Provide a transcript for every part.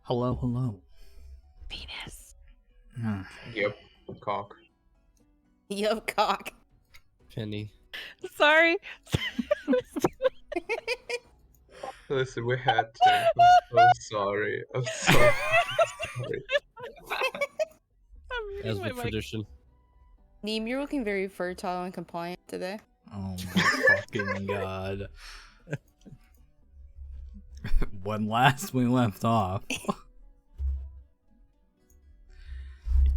Hello, hello. Penis. Yep, cock. Yup, cock. Penny. Sorry. Listen, we had to. I'm so sorry. I'm so sorry. I'm As muting with my mic. tradition. Neem, you're looking very fertile and compliant today. Oh my fucking god. When last we left off,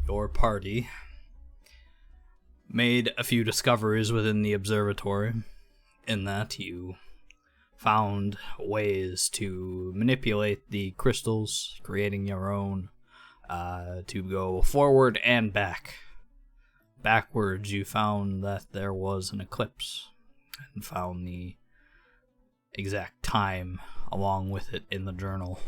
your party made a few discoveries within the observatory, in that you found ways to manipulate the crystals, creating your own, to go forward and back. Backwards, you found that there was an eclipse, and found the exact time along with it in the journal,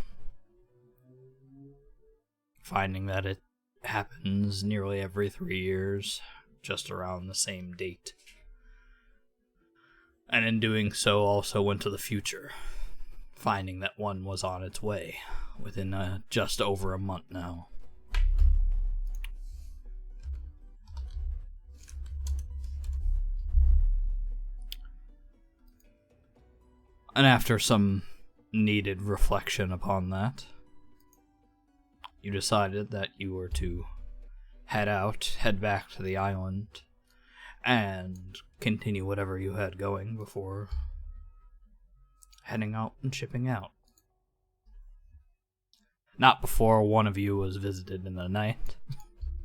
finding that it happens nearly every 3 years, just around the same date. And in doing so, also went to the future, finding that one was on its way within just over a month now. And after some needed reflection upon that, you decided that you were to head back to the island, and continue whatever you had going before heading out and shipping out. Not before one of you was visited in the night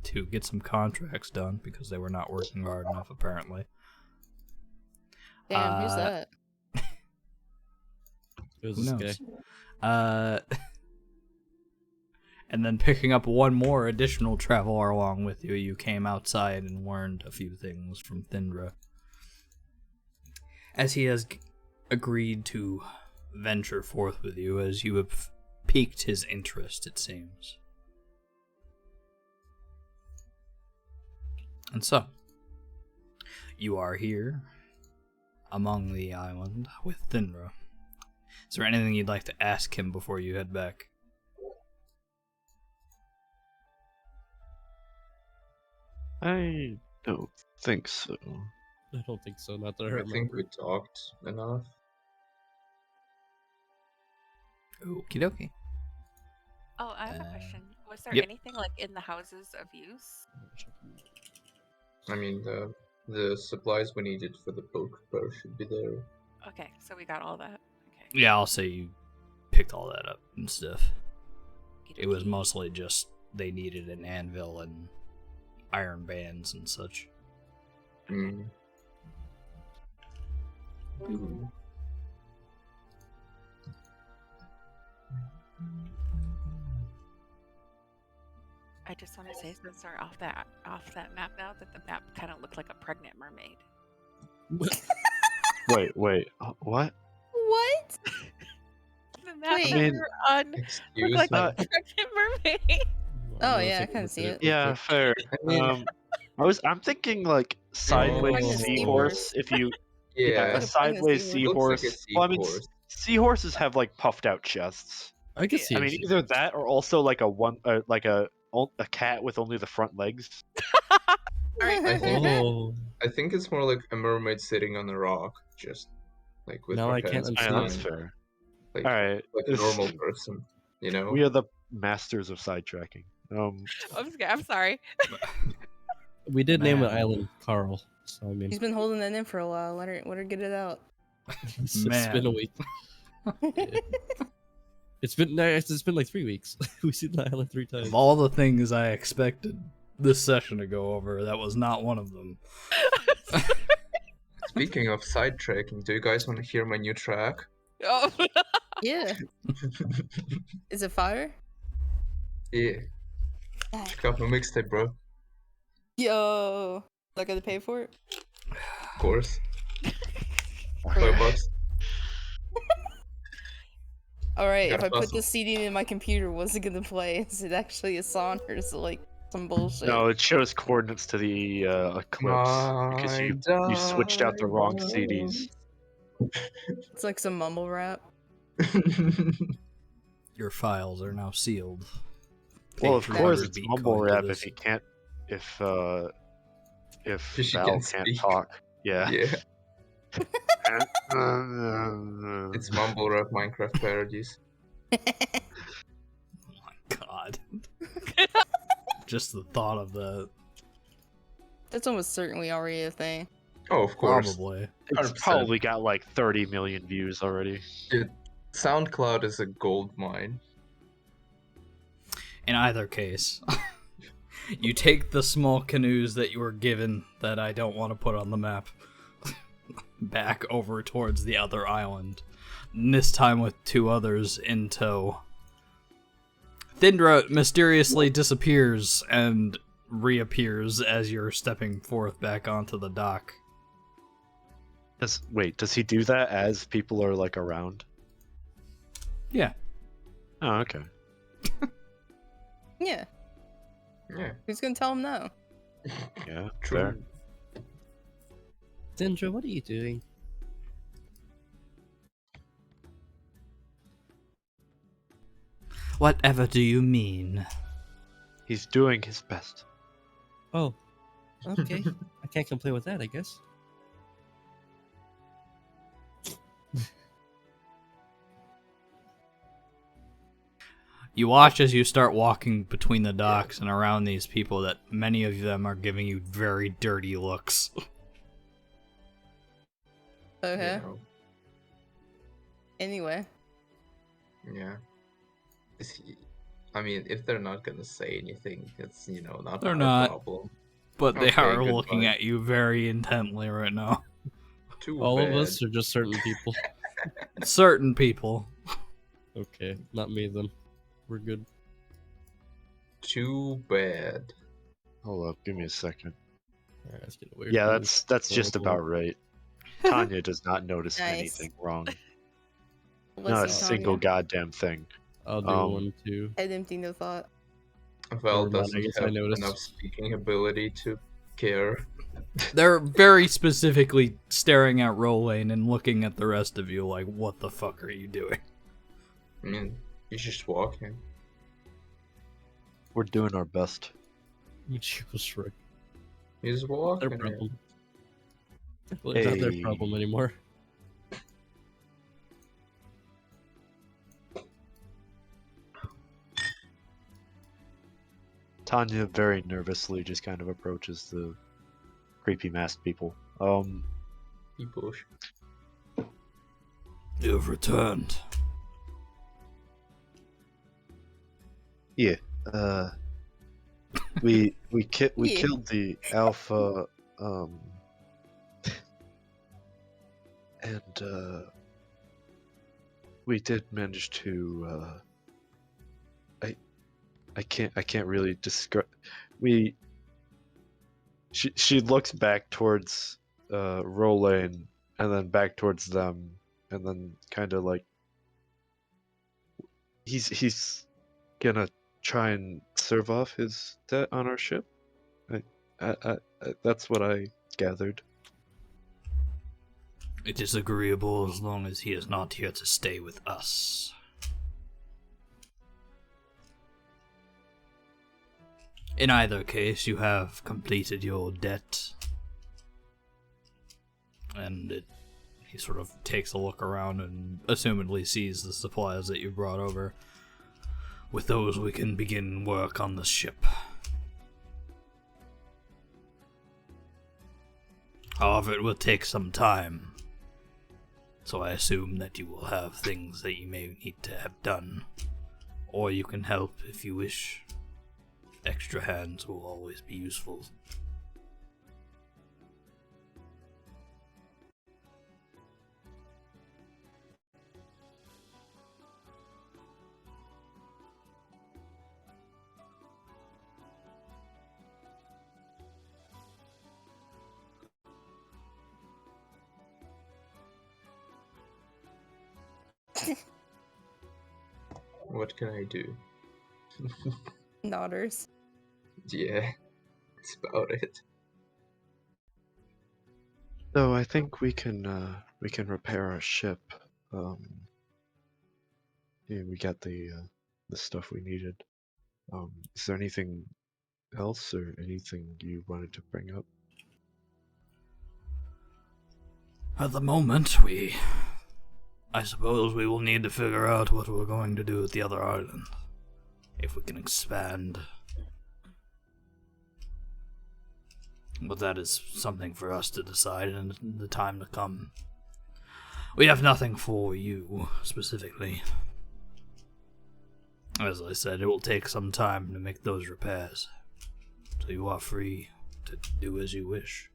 to get some contracts done, because they were not working hard enough, apparently. Damn, who's that? It was Who this knows? guy. And then picking up one more additional traveler along with you, you came outside and learned a few things from Thindra, as he has agreed to venture forth with you, as you have piqued his interest, it seems. And so, you are here among the island with Thindra. Is there anything you'd like to ask him before you head back? I don't think so. I don't think so, not that I I remember. think we talked enough. Okie dokie. Oh, I have a question. Was there yep. anything like in the houses of use? I mean, the supplies we needed for the poker should be there. Okay, so we got all that. Okay. Yeah, I'll say you picked all that up and stuff. It was Okey-dokey. mostly just they needed an anvil and iron bands and such. Mm. Ooh. I just want to say, since we're off that map now, that the map kind of looked like a pregnant mermaid. Wait, what? What? The map Wait. that we were on Excuse looked like me. a pregnant mermaid. Oh, yeah, I kinda see it. Yeah, fair. I mean, I'm thinking like sideways Pregnant seahorse. If you yeah, a sideways seahorse. looks like seahorse. a Well, I mean, seahorse. seahorses have like puffed out chests. I can see I mean, either that or also like a cat with only the front legs. I think Oh, I think it's more like a mermaid sitting on a rock, just like with Now her I can't pants unsee Yeah, behind, that's fair. like All right, like a normal person, you know. we are the masters of sidetracking. I'm sorry. we did name the Man. island Carl, so I mean, She's been holding that in for a while. Let her get it out. it's Man. been a week. It's been like 3 weeks. We've seen the island 3 times. Of all the things I expected this session to go over, that was not one of them. Speaking of sidetracking, do you guys want to hear my new track? Oh, Yeah. Is it fire? Yeah, check out my mixtape, bro. Of Yo. Not gonna pay for it? course. $5. Alright, if Gotta I put hustle. the CD in my computer, what's it gonna play? Is it actually a song or is it like some bullshit? No, it shows coordinates to the eclipse because you switched out the wrong CDs. It's like some mumble rap. Your files are now sealed. Well, Pay of course 300 it's Bitcoin mumble to rap this. if he can't, if She Val can't can't speak. talk. Yeah. Yeah, it's mumble rap Minecraft parodies. God. Just the thought of that. That's almost certainly already a thing. Oh, of course. Probably. It's 100%. probably got like 30 million views already. Dude, SoundCloud is a gold mine. In either case, you take the small canoes that you were given that I don't want to put on the map back over towards the other island. And this time with 2 others in tow. Thindra mysteriously disappears and reappears as you're stepping forth back onto the dock. Does he do that as people are like around? Yeah. Oh, okay. Yeah. Yeah, Who's gonna tell him no? Yeah, true. fair. Dendra, what are you doing? Whatever do you mean? He's doing his best. Oh, okay. I can't complain with that, I guess. You watch as you start walking between the docks and around these people that many of them are giving you very dirty looks. Okay. You know, Anyway. yeah. I mean, if they're not gonna say anything, it's, not They're our not. problem. But they Okay, are looking goodbye. at you very intently right now. Too All bad. of us or just certain people? Certain people. Okay, not me then. We're good. Too bad. Hold up, give me a second. Alright, let's get away Yeah, from that's just about right. Tanya does not notice Nice. anything wrong. Bless Not a you, single Tanya. goddamn thing. I'll do Um, one too. Head empty, no thought. Val Never mind, I doesn't guess I have noticed. enough speaking ability to care. They're very specifically staring at Rolane and looking at the rest of you like, what the fuck are you doing? I mean, he's just walking. We're doing our best. She was right. He's Their walking. problem. Well, it's not their Hey. problem anymore. Tanya very nervously just kind of approaches the creepy masked people. He push. You've returned. Yeah. We Yeah. killed the alpha, and we did manage to. I can't really describe. She looks back towards Rolane and then back towards them and then kind of like he's gonna try and serve off his debt on our ship. I that's what I gathered. It is agreeable as long as he is not here to stay with us. In either case, you have completed your debt. And he sort of takes a look around and assumedly sees the supplies that you brought over. With those, we can begin work on the ship. However, it will take some time. So I assume that you will have things that you may need to have done. Or you can help if you wish. Extra hands will always be useful. What can I do? Nodders. Yeah, that's about it. So I think we can repair our ship. Yeah, we got the the stuff we needed. Is there anything else or anything you wanted to bring up? At the moment, I suppose we will need to figure out what we're going to do with the other island. If we can expand. But that is something for us to decide in the time to come. We have nothing for you, specifically. As I said, it will take some time to make those repairs. So you are free to do as you wish.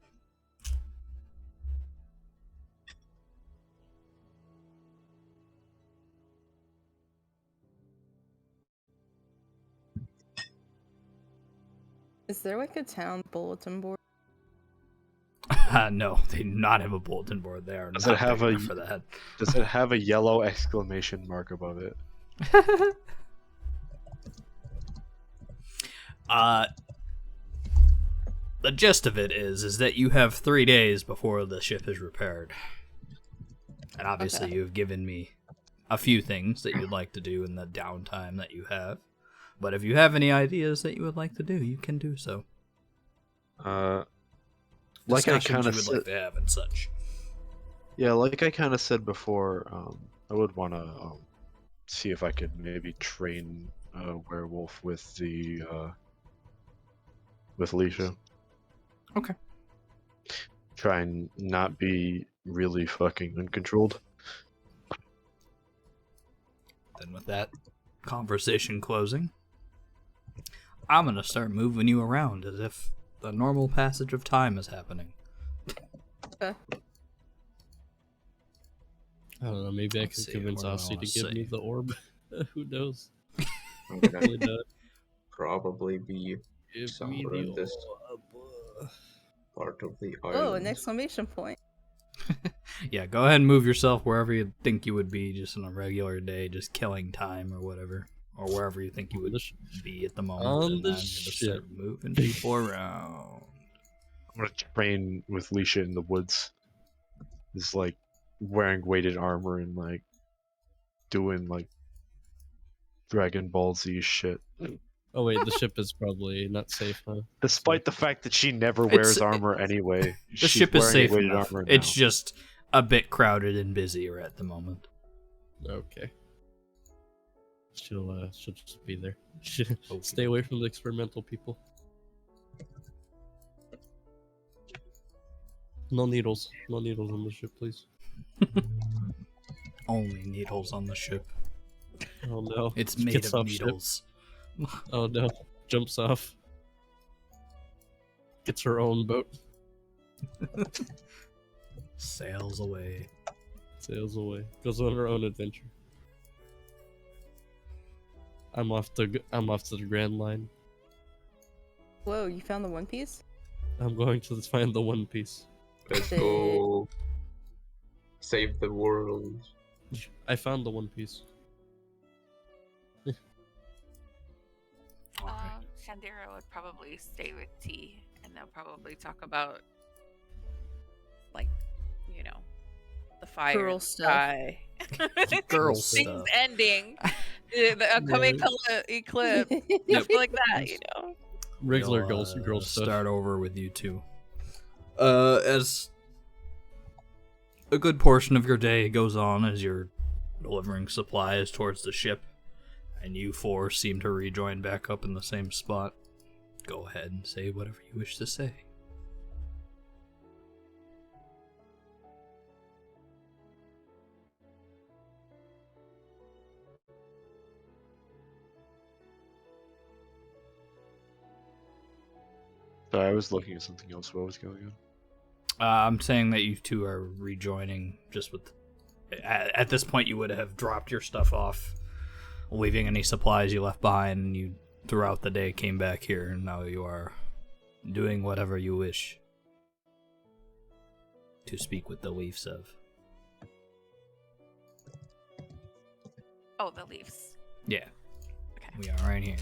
Is there like a town bulletin board? No, they do not have a bulletin board there. Does it have for that? Does it have a yellow exclamation mark above it? The gist of it is that you have 3 days before the ship is repaired. And obviously Okay. you've given me a few things that you'd like to do in the downtime that you have. But if you have any ideas that you would like to do, you can do so. Like I Discussions kind you of would said, like to have and such. yeah, like I kind of said before, I would want to see if I could maybe train a werewolf with the with Leisha. Okay. Try and not be really fucking uncontrolled. Then with that conversation closing, I'm gonna start moving you around as if the normal passage of time is happening. Okay. I don't know. Maybe I Let's can see, convince what do I Aussie wanna to give me say? the orb. Who knows? I'm gonna Probably not. probably be Give me somewhere the in this orb. part of the Oh, island. an exclamation point. Yeah, go ahead and move yourself wherever you think you would be just on a regular day, just killing time or whatever. Or wherever you think you On would the sh- be at the moment. on and the I'm gonna start ship. moving people around. I'm gonna train with Leisha in the woods. Is like wearing weighted armor and like doing like Dragon Ball Z shit. Oh wait, the ship is probably not safe, huh? Despite the fact that she never It's- wears armor anyway, The she's ship is wearing safe weighted enough. armor It's now. just a bit crowded and busier at the moment. Okay. She'll just be there. She'll Okay. stay away from the experimental people. No needles. No needles on the ship, please. Only needles on the ship. Oh no. It's She made gets of off ship. needles. Oh no. Jumps off. Gets her own boat. Sails away. Sails away. Goes on her own adventure. I'm off to the Grand Line. Whoa, you found the One Piece? I'm going to find the One Piece. Let's go save the world. I found the One Piece. Alright. Shandira would probably stay with T, and they'll probably talk about, like, you know, the fire, Girl in the stuff. sky. Girl Things stuff. ending, the upcoming eclipse, Yep. stuff like that, you know. Regular We'll, girl stuff. Start over with you two. As a good portion of your day goes on as you're delivering supplies towards the ship, and you four seem to rejoin back up in the same spot, go ahead and say whatever you wish to say. Sorry, I was looking at something else. What was going on? I'm saying that you two are rejoining just with... At this point, you would have dropped your stuff off, leaving any supplies you left behind, and you, throughout the day, came back here, and now you are doing whatever you wish to speak with the Leafs of. Oh, the Leafs. Yeah, Okay. we are right here.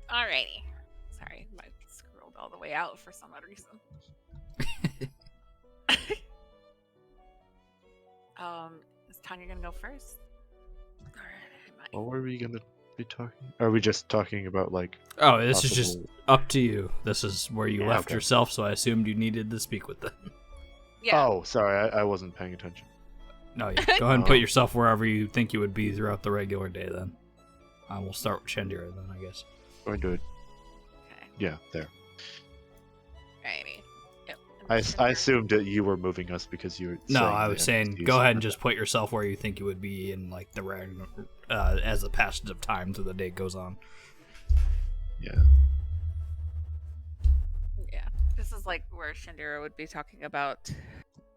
Alrighty. Sorry, I scrolled all the way out for some odd reason. Is Tanya gonna go first? Or am I? What were we gonna be talking? Are we just talking about like? Oh, this is just possible- up to you. This is where you Yeah. left Okay. yourself, so I assumed you needed to speak with them. Yeah. Oh, sorry, I wasn't paying attention. No, yeah. Go ahead and put Oh. yourself wherever you think you would be throughout the regular day. Then, we'll start with Shendira. Then, I guess. Going to it. Okay. Yeah, there. Alrighty. Yep. and I Cinder- assumed that you were moving us because you were. No, saying I the was saying, NPCs. go ahead and just put yourself where you think you would be in like the as the passage of time through the day goes on. Yeah. Yeah. This is like where Shandira would be talking about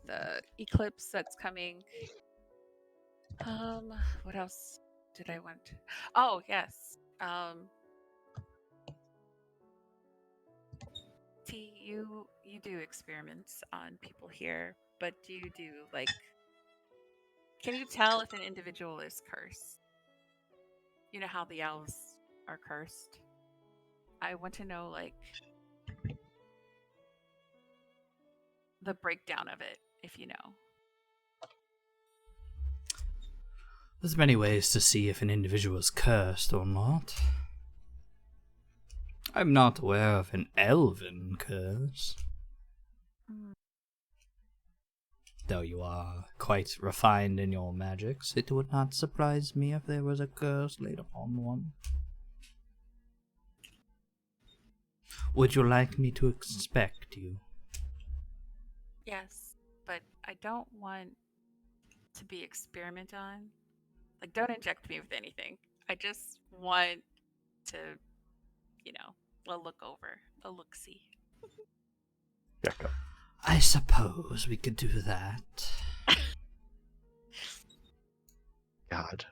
the eclipse that's coming. What else did I want? Oh, yes. T, you do experiments on people here, but do you do like? Can you tell if an individual is cursed? You know how the elves are cursed. I want to know like the breakdown of it, if you know. There's many ways to see if an individual is cursed or not. I'm not aware of an elven curse. Though you are quite refined in your magics, it would not surprise me if there was a curse laid upon one. Would you like me to expect you? Yes, but I don't want to be experimented on. Like, don't inject me with anything. I just want to, a look over, a look see. Becca. I suppose we could do that. God.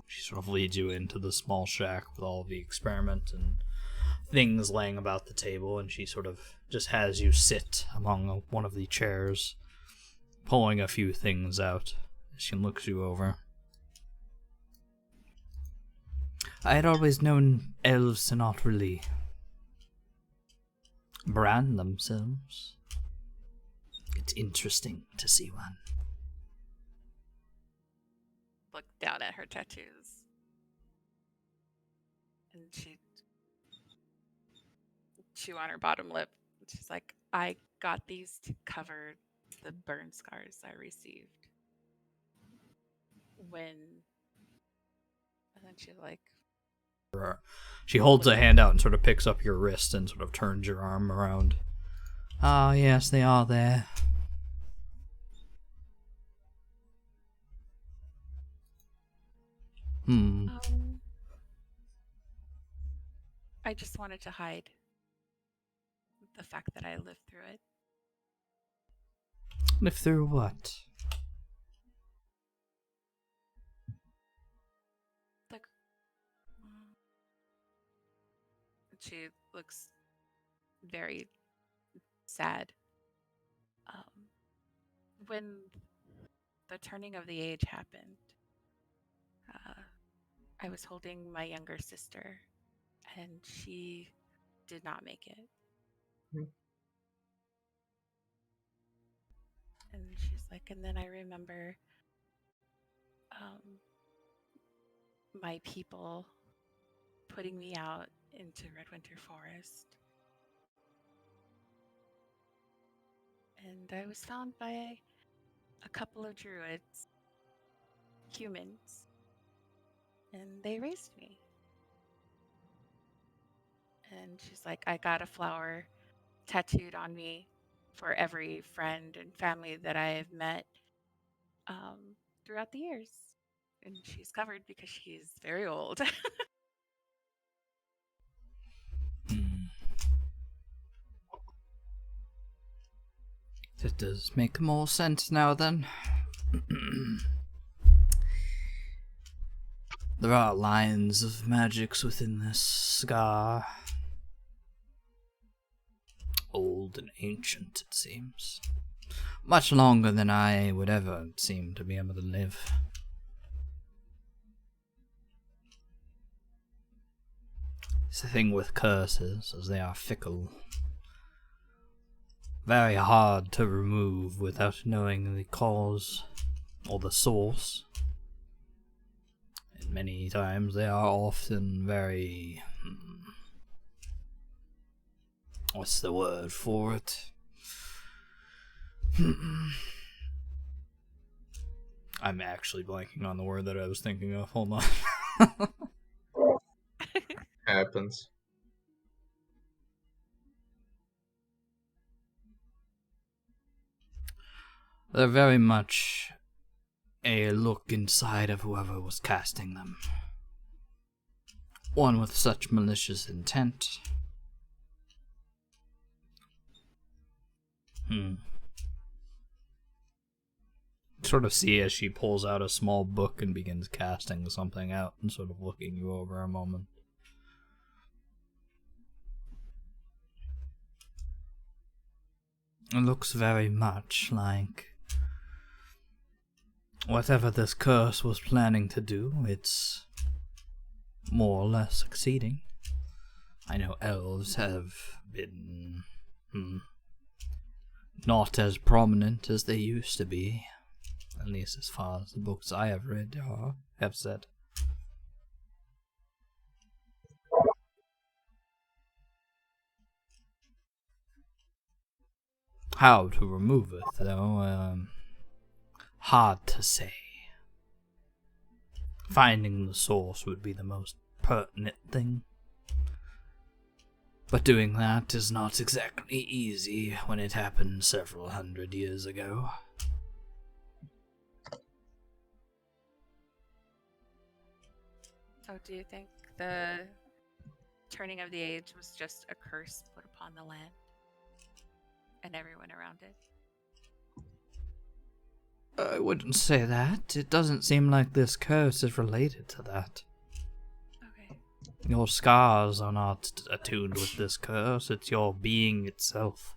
She sort of leads you into the small shack with all the experiment and things laying about the table, and she sort of just has you sit among one of the chairs, pulling a few things out. She looks you over. I had always known elves to not really brand themselves. It's interesting to see one. Look down at her tattoos. And she chew on her bottom lip. She's like, I got these to cover the burn scars I received when. And then she's like, She holds a hand out and sort of picks up your wrist and sort of turns your arm around. Ah, yes, they are there. I just wanted to hide the fact that I lived through it. Live through what? Like, she looks very sad. When the turning of the age happened, I was holding my younger sister, and she did not make it. Hmm. And she's like, and then I remember my people putting me out into Redwinter Forest. And I was found by a couple of druids, humans, and they raised me. And she's like, I got a flower tattooed on me for every friend and family that I have met throughout the years. And she's covered because she's very old. That does make more sense now then. There are lines of magics within this scar. Old and ancient, it seems. Much longer than I would ever seem to be able to live. It's the thing with curses, as they are fickle. Very hard to remove without knowing the cause or the source. many times they are often very... what's the word for it? I'm actually blanking on the word that I was thinking of. Hold on. Happens. They're very much a look inside of whoever was casting them. One with such malicious intent. Sort of see as she pulls out a small book and begins casting something out and sort of looking you over a moment. It looks very much like whatever this curse was planning to do, it's more or less succeeding. I know elves have been not as prominent as they used to be, at least as far as the books I have read have said. How to remove it, though, hard to say. Finding the source would be the most pertinent thing. But doing that is not exactly easy when it happened several hundred years ago. So do you think the turning of the age was just a curse put upon the land and everyone around it? I wouldn't say that. It doesn't seem like this curse is related to that. Okay. Your scars are not attuned with this curse. It's your being itself.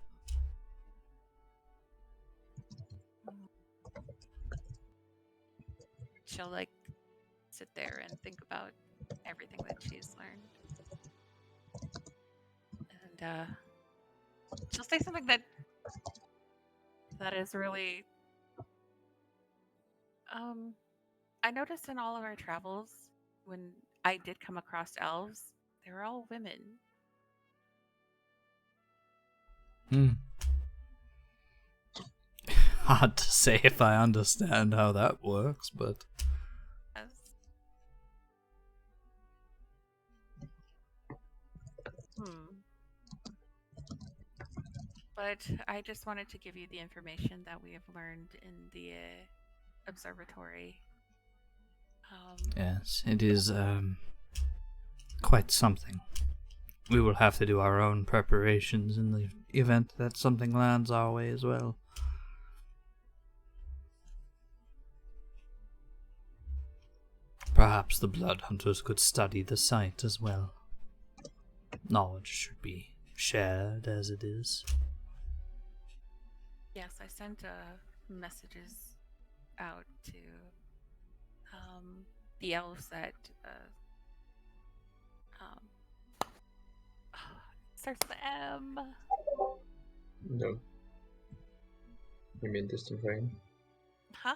She'll like sit there and think about everything that she's learned. And she'll say something that is really I noticed in all of our travels when I did come across elves, they were all women. Hard to say if I understand how that works, but... Yes. But I just wanted to give you the information that we have learned in the observatory. Yes, it is quite something. We will have to do our own preparations in the event that something lands our way as well. Perhaps the blood hunters could study the site as well. Knowledge should be shared as it is. Yes, I sent messages out to the elves that starts with M. No. You mean distant rain? Huh?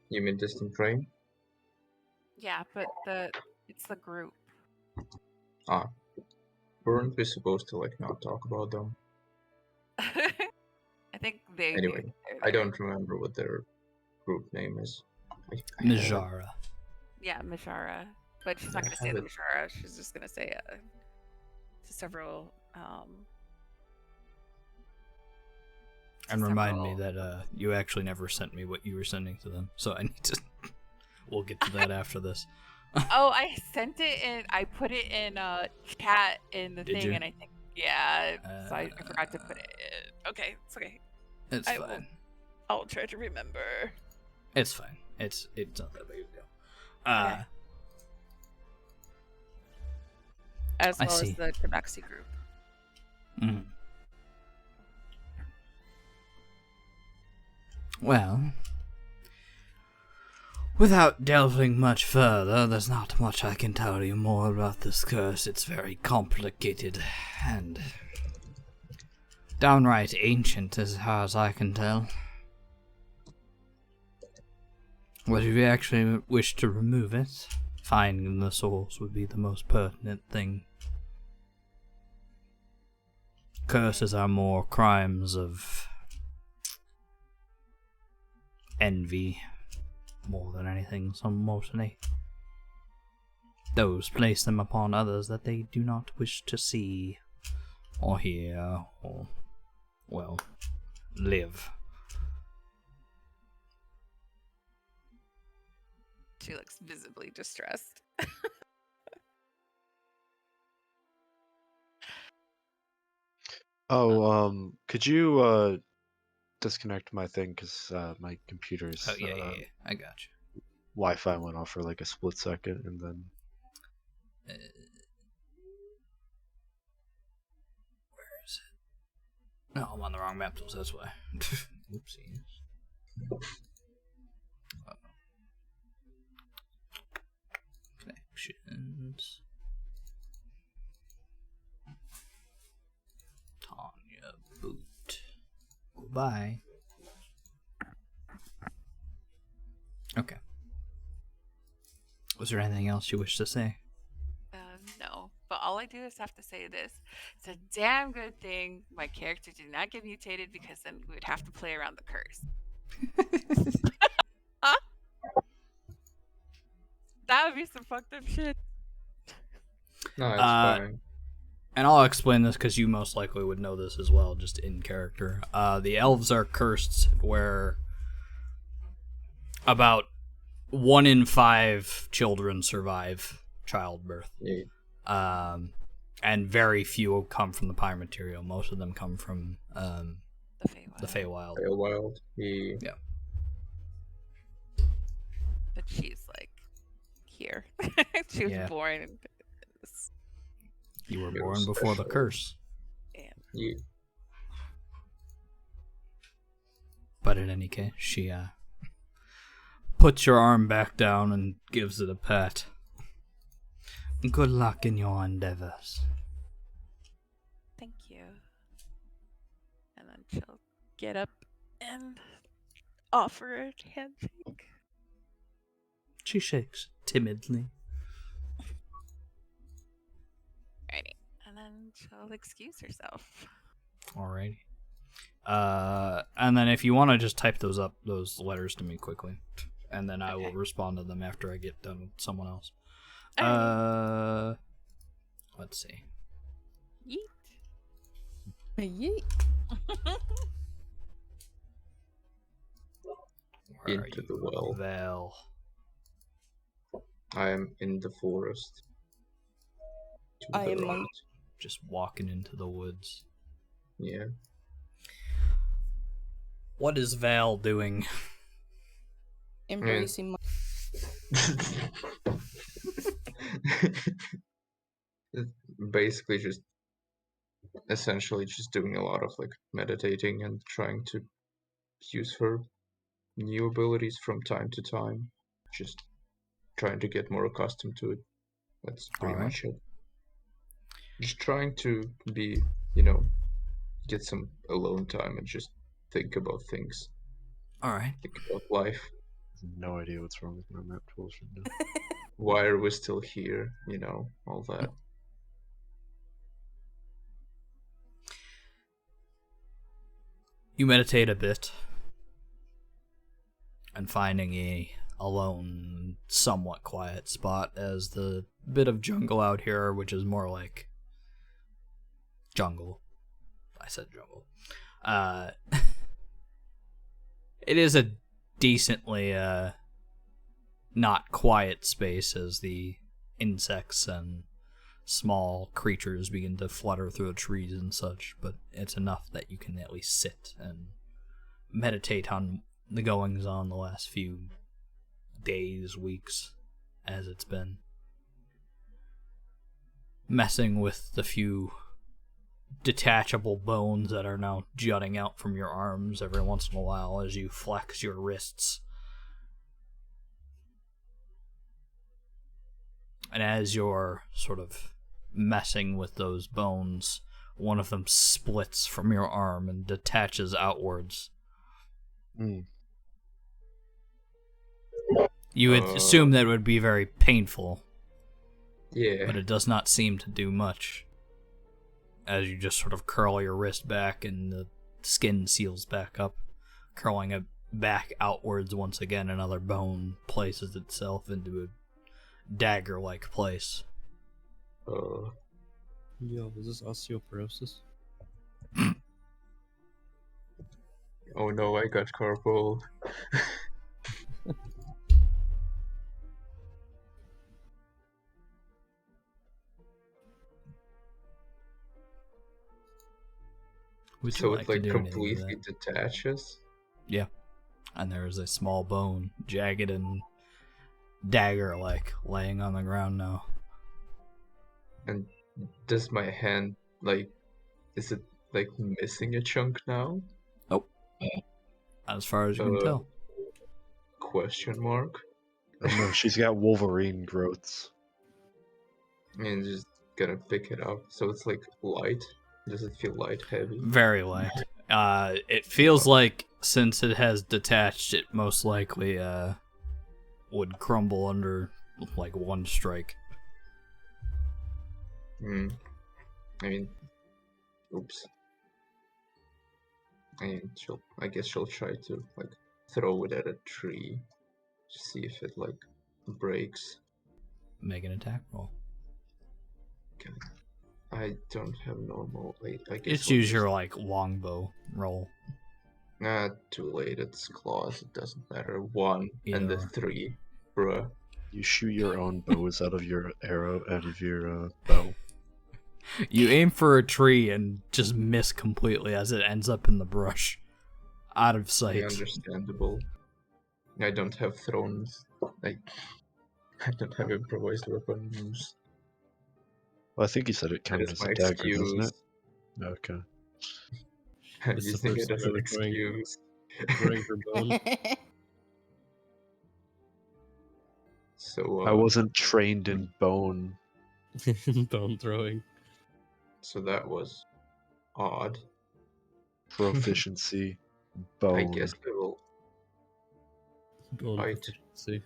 You mean distant rain? Yeah, but it's the group. Ah. Weren't we supposed to not talk about them? I think they Anyway, do. I don't remember what their group name is. Najara. Yeah, Mishara. But she's not going to say the Mishara. She's just going to say several. And remind me that you actually never sent me what you were sending to them, so I need to. We'll get to that after this. Oh, I sent it in. I put it in chat in the thing, you? and I think so I forgot to put it in. Okay, it's okay. It's fine. I'll try to remember. It's fine. It's not that big of a deal. Okay. As well I see. as the Tabaxi group. Mm. Well, without delving much further, there's not much I can tell you more about this curse. It's very complicated and downright ancient as far as I can tell. But if you actually wish to remove it, finding the source would be the most pertinent thing. Curses are more crimes of envy, more than anything, mostly. Those place them upon others that they do not wish to see, or hear, or, well, live. She looks visibly distressed. Oh, could you disconnect my thing because my computer's Oh, yeah, I got you. Wi-Fi went off for like a split second, and then Where is it? No, I'm on the wrong map, so that's why. Oopsies. Connections. Tanya boot. Goodbye. Okay. Was there anything else you wish to say? No, but all I do is have to say this. It's a damn good thing my character did not get mutated, because then we would have to play around the curse. Huh? That would be some fucked up shit. No, it's fine. And I'll explain this because you most likely would know this as well, just in character. The elves are cursed where about 1 in 5 children survive childbirth. Yeah. And very few come from the pyre material. Most of them come from The the Feywild. Feywild. Yeah. Yeah. But she's like here. She was Yeah. born in this. You were You're born before the special. curse. Yeah. But in any case, she puts your arm back down and gives it a pat. Good luck in your endeavors. Thank you. And then she'll get up and offer a handshake. She shakes timidly. Alrighty. And then she'll excuse herself. Alrighty. And then if you want to just type those letters to me quickly, and then I will respond to them after I get done with someone else. Let's see. Yeet. Yeet. Where are Into you, the well. Val? I am in the forest. To I the am right. on- Just walking into the woods. Yeah. What is Val doing? Embracing my. Basically just essentially just doing a lot of like meditating and trying to use her new abilities from time to time. Just trying to get more accustomed to it. That's pretty Alright. much it. Just trying to be, get some alone time and just think about things. Alright. Think about life. no idea what's wrong with my map tools right now. Why are we still here? All that. You meditate a bit, and finding a alone, somewhat quiet spot as the bit of jungle out here, which is more like jungle. I said jungle. It is a decently not quiet space as the insects and small creatures begin to flutter through the trees and such, but it's enough that you can at least sit and meditate on the goings on the last few days, weeks, as it's been. Messing with the few detachable bones that are now jutting out from your arms every once in a while as you flex your wrists. And as you're sort of messing with those bones, one of them splits from your arm and detaches outwards. You would assume that it would be very painful, Yeah. but it does not seem to do much. As you just sort of curl your wrist back and the skin seals back up, curling it back outwards once again, another bone places itself into a dagger-like place. Yo, is this osteoporosis? Oh no, I got carpal. Would you So like it to like do anything with completely that? detaches? Yeah. And there is a small bone, jagged and dagger-like, laying on the ground now. And does my hand, like, is it like missing a chunk now? Nope. As far as you can tell. Question mark? Oh no, she's got Wolverine growths. And just gonna pick it up. So it's like light. Does it feel light heavy? Very light. It feels like since it has detached, it most likely would crumble under like one strike. Hmm. I mean, oops. And I guess she'll try to like throw it at a tree to see if it like breaks. Make an attack roll. Okay. I don't have normal. I guess Just I'll use your like longbow roll. Nah, too late. It's claws. It doesn't matter. 1 and the Either. 3, bruh. You shoot your own bows out of your bow. You aim for a tree and just miss completely as it ends up in the brush. Out of sight. Understandable. I don't have thrones. I don't have improvised weapons. Well, I think you said it That counted is as my a dagger, doesn't excuse. it? Okay. I'm It's the using first it as time an ever throwing- excuse. Throwing her bone. So I wasn't trained in bone. Bone throwing. So that was odd. Proficiency. I Bone. guess we will Bone Right. proficiency.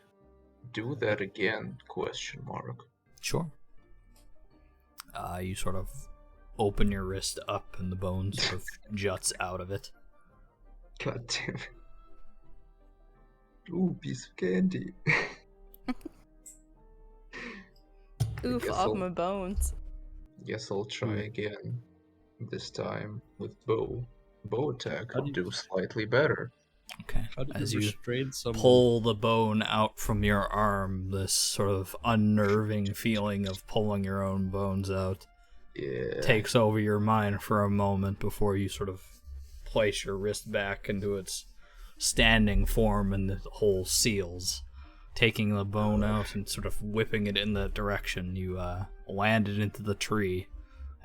do that again? Question mark. Sure. You sort of open your wrist up and the bone sort of juts out of it. God damn it. Ooh, piece of candy. Oof, guess off I'll- my bones. Guess I'll try again. This time with bow. Bow attack How do could you- do slightly better. Okay. How do As you you restrain someone? pull the bone out from your arm, this sort of unnerving feeling of pulling your own bones out Yeah. takes over your mind for a moment before you sort of place your wrist back into its standing form and the hole seals. Taking the bone out and sort of whipping it in that direction, you land it into the tree,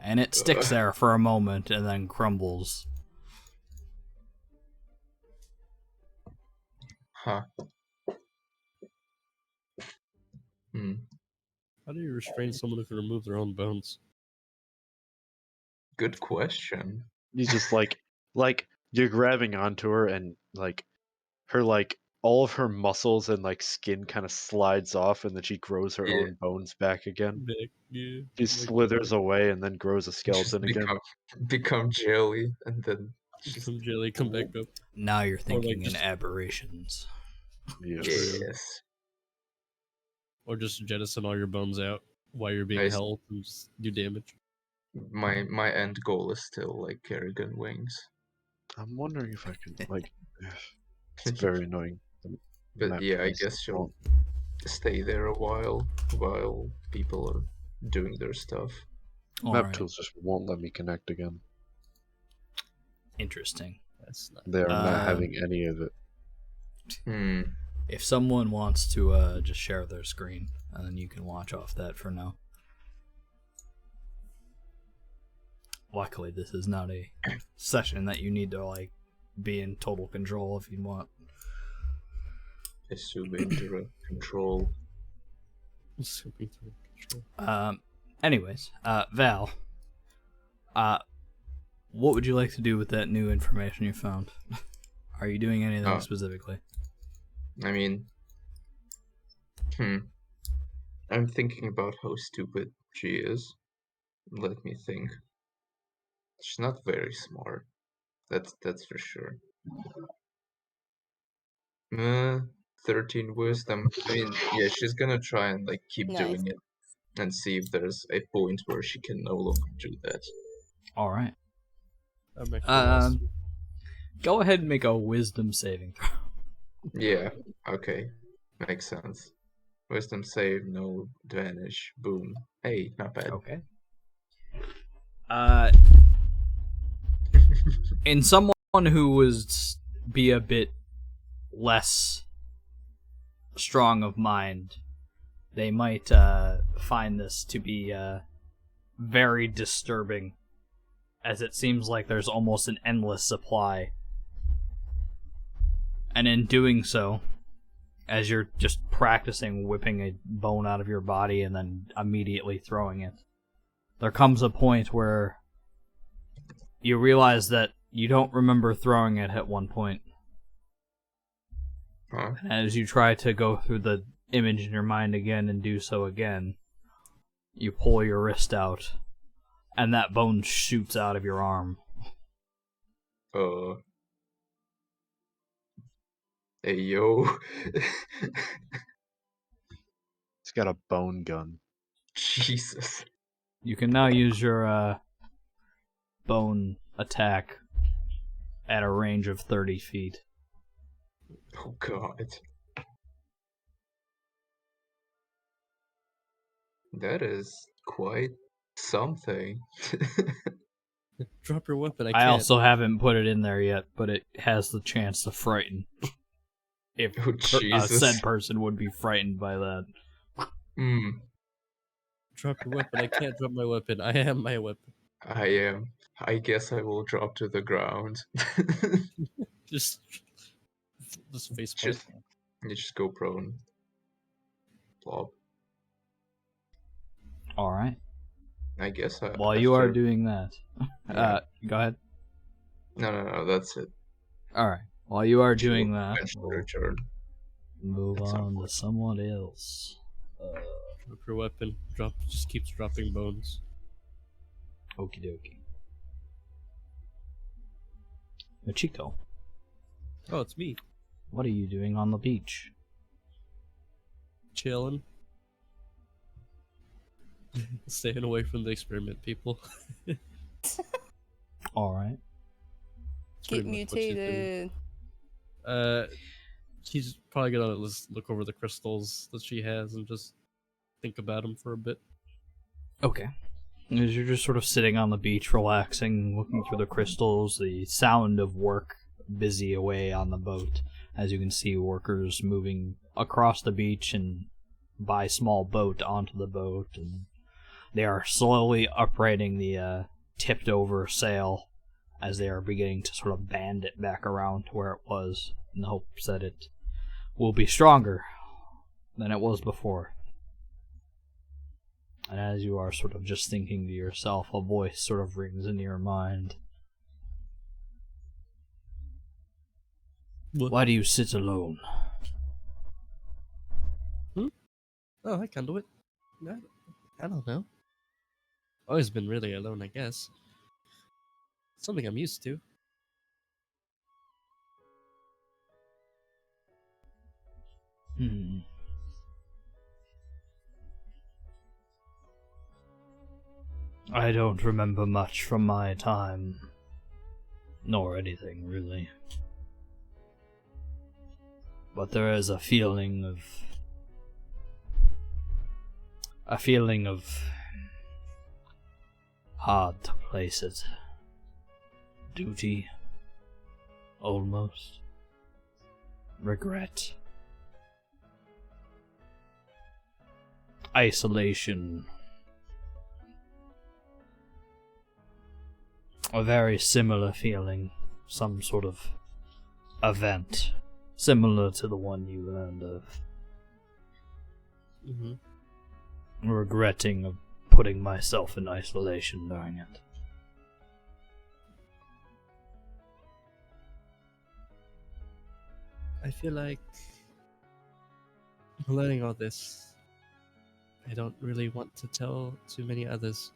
and it sticks there for a moment and then crumbles. Huh. Hmm. How do you restrain someone who can remove their own bones? Good question. You just like you're grabbing onto her and like her like all of her muscles and like skin kind of slides off and then she grows her Yeah. own bones back again. Big, yeah. She slithers away and then grows a Just skeleton again. become jelly and then just Some jelly come back up. Now you're like thinking in just- aberrations. Yes. yes. Or just jettison all your bones out while you're being Nice. held and just do damage. My end goal is still like Kerrigan wings. I'm wondering if I can like it's very annoying. The But map yeah, I does guess she'll won't- stay there a while people are doing their stuff. map Alright, tools just won't let me connect again. interesting. That's not. They're not Um, having any of it. Hmm. If someone wants to just share their screen, and then you can watch off that for now. Luckily, this is not a session that you need to like be in total control if you want. Assuming direct control. Scooping through control. Anyways, Val, what would you like to do with that new information you found? Are you doing anything specifically? I mean, Hmm. I'm thinking about how stupid she is. Let me think. She's not very smart. That's for sure. 13 wisdom. I mean, yeah, she's gonna try and like keep Nice. doing it and see if there's a point where she can no longer do that. All right. That makes sense. Go ahead and make a wisdom saving throw. Yeah, okay. Makes sense. Wisdom save, no advantage. Boom. Hey, not bad. Okay. In someone who was be a bit less strong of mind, they might find this to be very disturbing, as it seems like there's almost an endless supply. And in doing so, as you're just practicing whipping a bone out of your body and then immediately throwing it, there comes a point where you realize that you don't remember throwing it at one point. Huh? As you try to go through the image in your mind again and do so again, you pull your wrist out, and that bone shoots out of your arm. Hey, yo. He's got a bone gun. Jesus. You can now use your bone attack at a range of 30 feet. Oh, God. That is quite something. Drop your weapon. I I can't. also haven't put it in there yet, but it has the chance to frighten. If Oh, Jesus. said person would be frightened by that. Hmm. Drop your weapon. I can't drop my weapon. I am my weapon. I am. I guess I will drop to the ground. Just face plant. You just go prone. Plop. Alright. I guess While you are after- doing that, Yeah. go ahead. No, that's it. Alright. While you are She'll doing that, eventually we'll return. move at some on to point. someone else. Drop your weapon. Just keeps dropping bones. Okie dokie. Machiko, Oh, it's me. what are you doing on the beach? Chilling. Staying away from the experiment people. Alright. That's Get pretty much what she's doing. mutated. She's probably gonna just look over the crystals that she has and just think about them for a bit. Okay. As you're just sort of sitting on the beach, relaxing, looking through the crystals, the sound of work busy away on the boat. As you can see, workers moving across the beach and by small boat onto the boat, and they are slowly uprighting the tipped over sail as they are beginning to sort of band it back around to where it was, in the hopes that it will be stronger than it was before. And as you are sort of just thinking to yourself, a voice sort of rings in your mind. What? Why do you sit alone? Oh, I can do it. I don't know. Always been really alone, I guess. Something I'm used to. I don't remember much from my time. Nor anything, really. But there is a feeling of... hard to place it. Duty. Almost. Regret. Isolation. A very similar feeling. Some sort of event. Similar to the one you learned of. Mm-hmm. Regretting of putting myself in isolation during it. I feel like learning all this, I don't really want to tell too many others.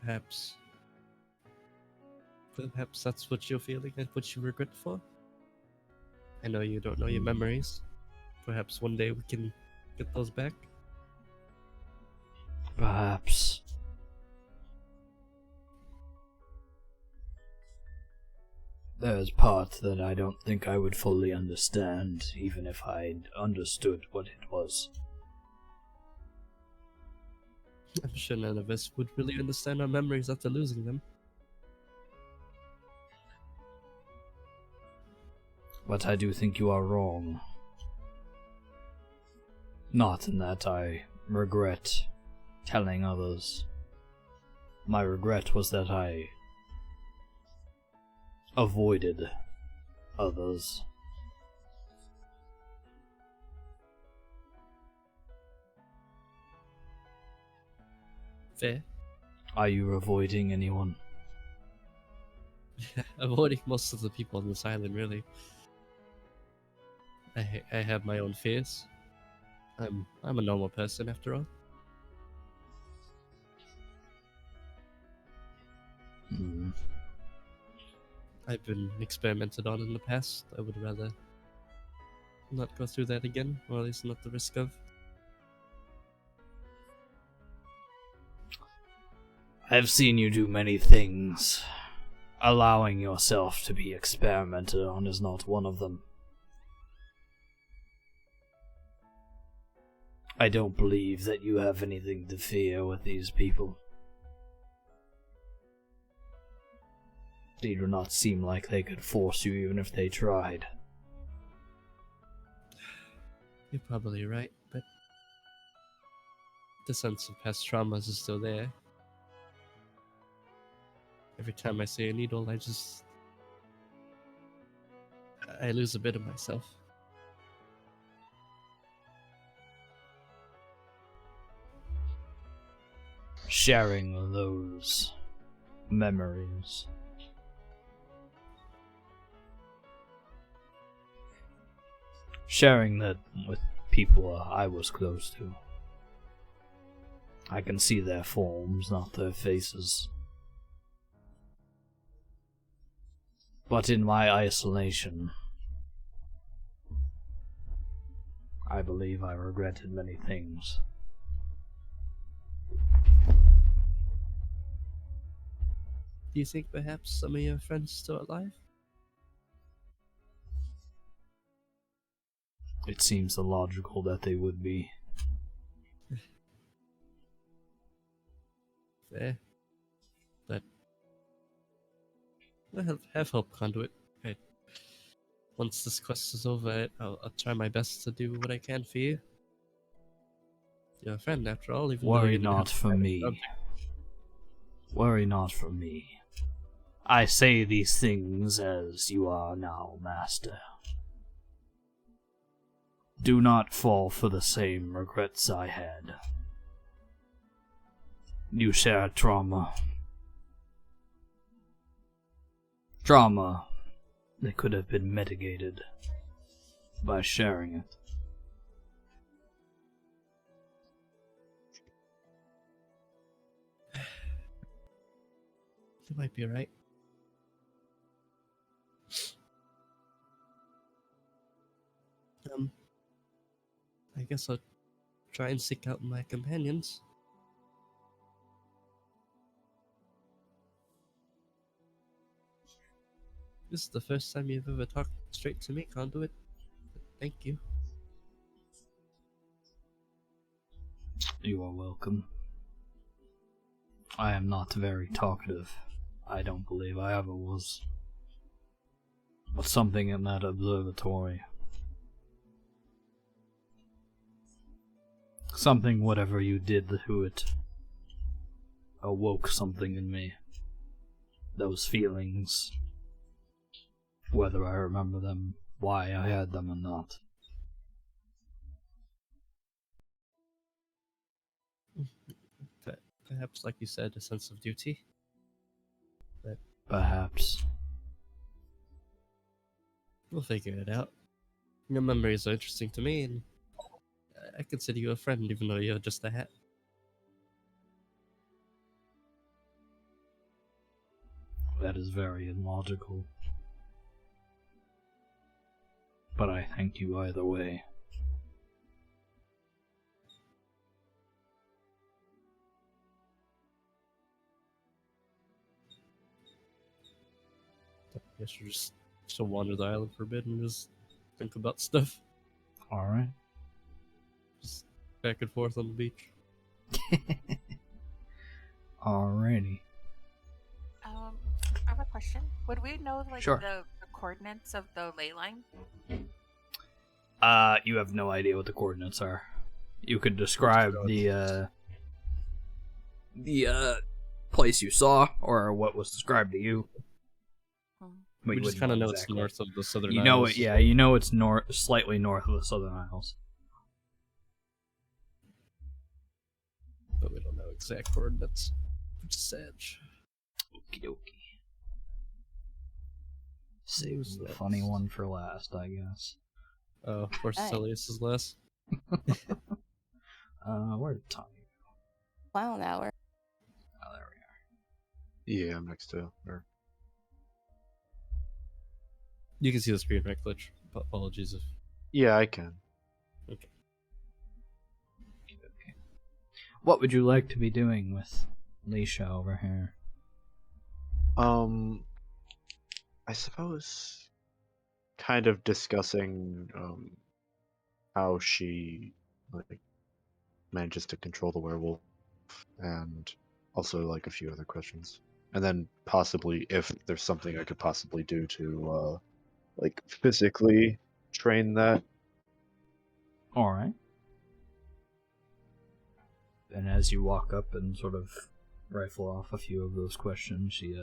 Perhaps that's what you're feeling and what you regret for. I know you don't know your memories. Perhaps one day we can get those back. Perhaps. There's part that I don't think I would fully understand, even if I'd understood what it was. I'm sure none of us would really understand our memories after losing them. But I do think you are wrong. Not in that I regret telling others. My regret was that I avoided others. Fair. Are you avoiding anyone? Avoiding most of the people on this island, really. I have my own fears. I'm a normal person after all. Hmm. I've been experimented on in the past. I would rather not go through that again, or at least not the risk of. I've seen you do many things. Allowing yourself to be experimented on is not one of them. I don't believe that you have anything to fear with these people. They do not seem like they could force you even if they tried. You're probably right, but the sense of past traumas is still there. Every time I see a needle, I lose a bit of myself. Sharing those memories. Sharing that with people I was close to. I can see their forms, not their faces. But in my isolation, I believe I regretted many things. Do you think perhaps some of your friends still alive? It seems illogical that they would be. Fair. But I have hope, Conduit. Once this quest is over, I'll try my best to do what I can for you. You're a friend, after all, even though Worry you didn't not have for to me. subject. Worry not for me. I say these things as you are now, Master. Do not fall for the same regrets I had. You share trauma. Trauma that could have been mitigated by sharing it. You might be right. I guess I'll try and seek out my companions. This is the first time you've ever talked straight to me, Conduit. Thank you. You are welcome. I am not very talkative. I don't believe I ever was. But something in that observatory. Something, whatever you did to it, awoke something in me. Those feelings. Whether I remember them, why I had them or not. Perhaps, like you said, a sense of duty. Perhaps. We'll figure it out. Your memories are interesting to me, and I consider you a friend, even though you're just a hat. That is very illogical. But I thank you either way. I guess you're just to wander the island for a bit and just think about stuff. Alright. Just back and forth on the beach. Alrighty. I have a question. Would we know like Sure. the coordinates of the ley line? You have no idea what the coordinates are. You could describe the place you saw, or what was described to you. But We you just wouldn't kind of know exactly. it's north of the Southern You know Isles. it, yeah. You know it's slightly north of the Southern Isles. But we don't know exact coordinates. Which is sad. Okie dokie. Save Who's the next? funny one for last, I guess. Oh, poor Hey. Cecilius is less. Where did Tommy Clown hour. go? Oh, there we are. Yeah, I'm next to her. You can see the screen, right, Glitch? Apologies if... Yeah, I can. Okay. Okay. What would you like to be doing with Leisha over here? I suppose kind of discussing how she like manages to control the werewolf, and also like a few other questions, and then possibly if there's something I could possibly do to like physically train that. Alright. And as you walk up and sort of rifle off a few of those questions, she,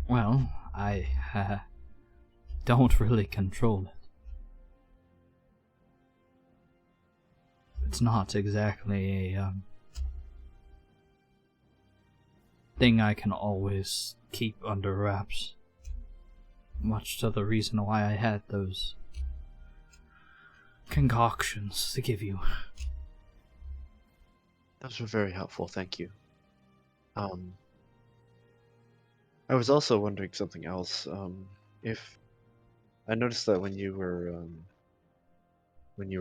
well, I, don't really control it. It's not exactly a, thing I can always keep under wraps. Much to the reason why I had those concoctions to give you. Those were very helpful, thank you. I was also wondering something else. If I noticed that when you were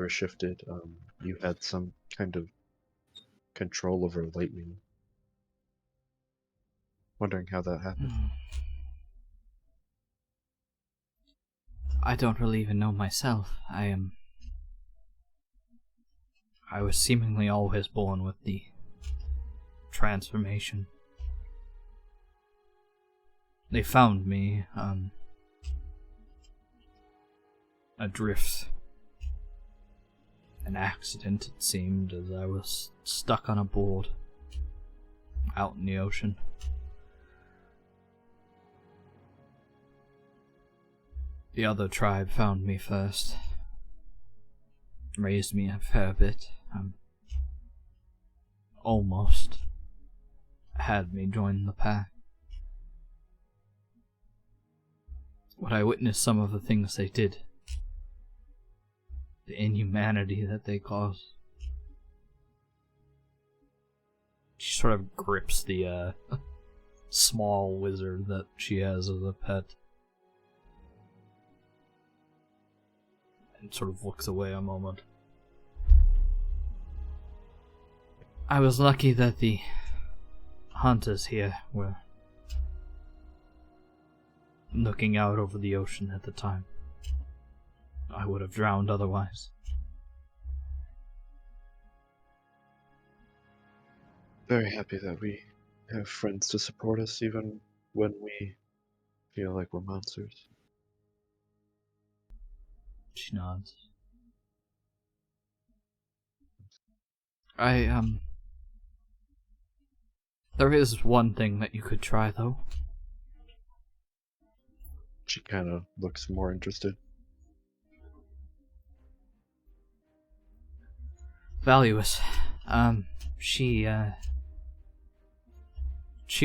shifted, you had some kind of control over lightning. Wondering how that happened. I don't really even know myself. I was seemingly always born with the transformation. They found me, adrift. An accident, it seemed, as I was stuck on a board out in the ocean. The other tribe found me first. Raised me a fair bit. Almost had me join the pack. When I witnessed some of the things they did, the inhumanity that they caused, she sort of grips the small wizard that she has as a pet and sort of looks away a moment. I was lucky that the hunters here were looking out over the ocean at the time. I would have drowned otherwise. Very happy that we have friends to support us even when we feel like we're monsters. She nods. There is one thing that you could try, though. She kind of looks more interested. Valuous. She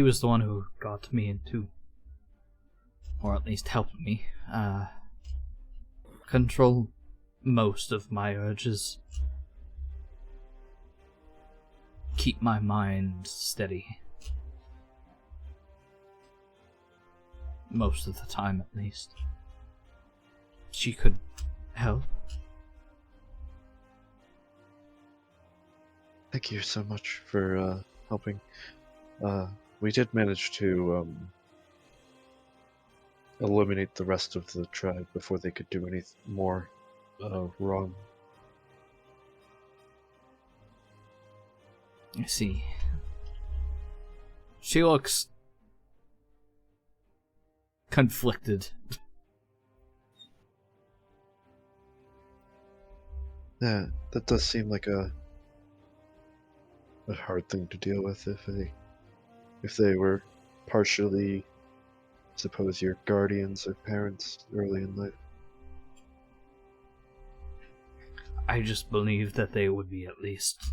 was the one who got me into or at least help me, control most of my urges. Keep my mind steady. Most of the time, at least. She could help. Thank you so much for helping. We did manage to eliminate the rest of the tribe before they could do any more wrong. I see. She looks conflicted. Yeah, that does seem like a hard thing to deal with if they were partially, suppose, your guardians or parents early in life. I just believe that they would be at least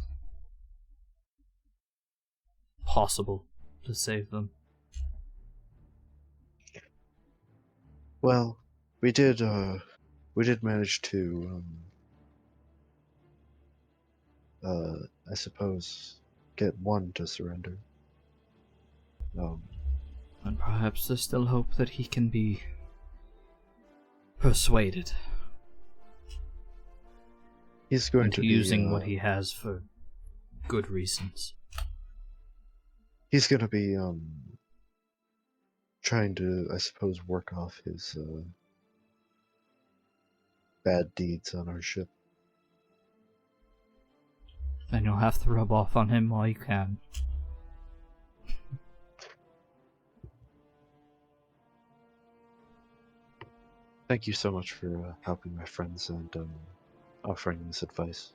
possible to save them. Well, we did manage to I suppose get one to surrender. And perhaps there's still hope that he can be persuaded He's going into to be using what he has for good reasons. He's going to be trying to, I suppose, work off his bad deeds on our ship. Then you'll have to rub off on him while you can. Thank you so much for helping my friends and offering this advice.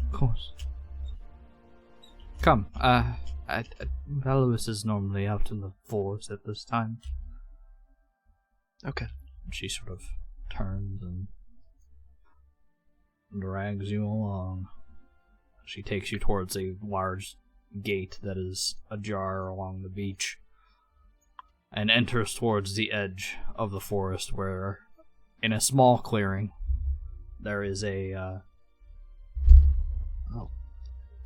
Of course. Come, Valuous is normally out in the forest at this time. Okay. She sort of turns and drags you along. She takes you towards a large gate that is ajar along the beach, and enters towards the edge of the forest where, in a small clearing, there is a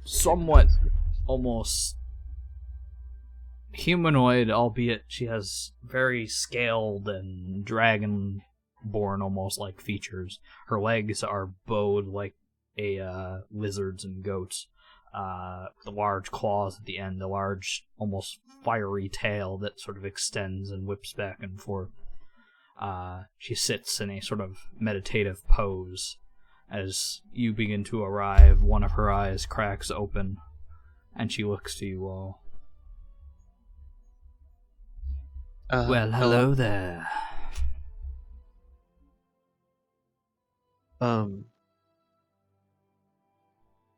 somewhat almost humanoid, albeit she has very scaled and dragon-born almost like features. Her legs are bowed like a lizard's and goats, the large claws at the end, the large, almost fiery tail that sort of extends and whips back and forth. She sits in a sort of meditative pose. As you begin to arrive, one of her eyes cracks open, and she looks to you all. Well, hello there.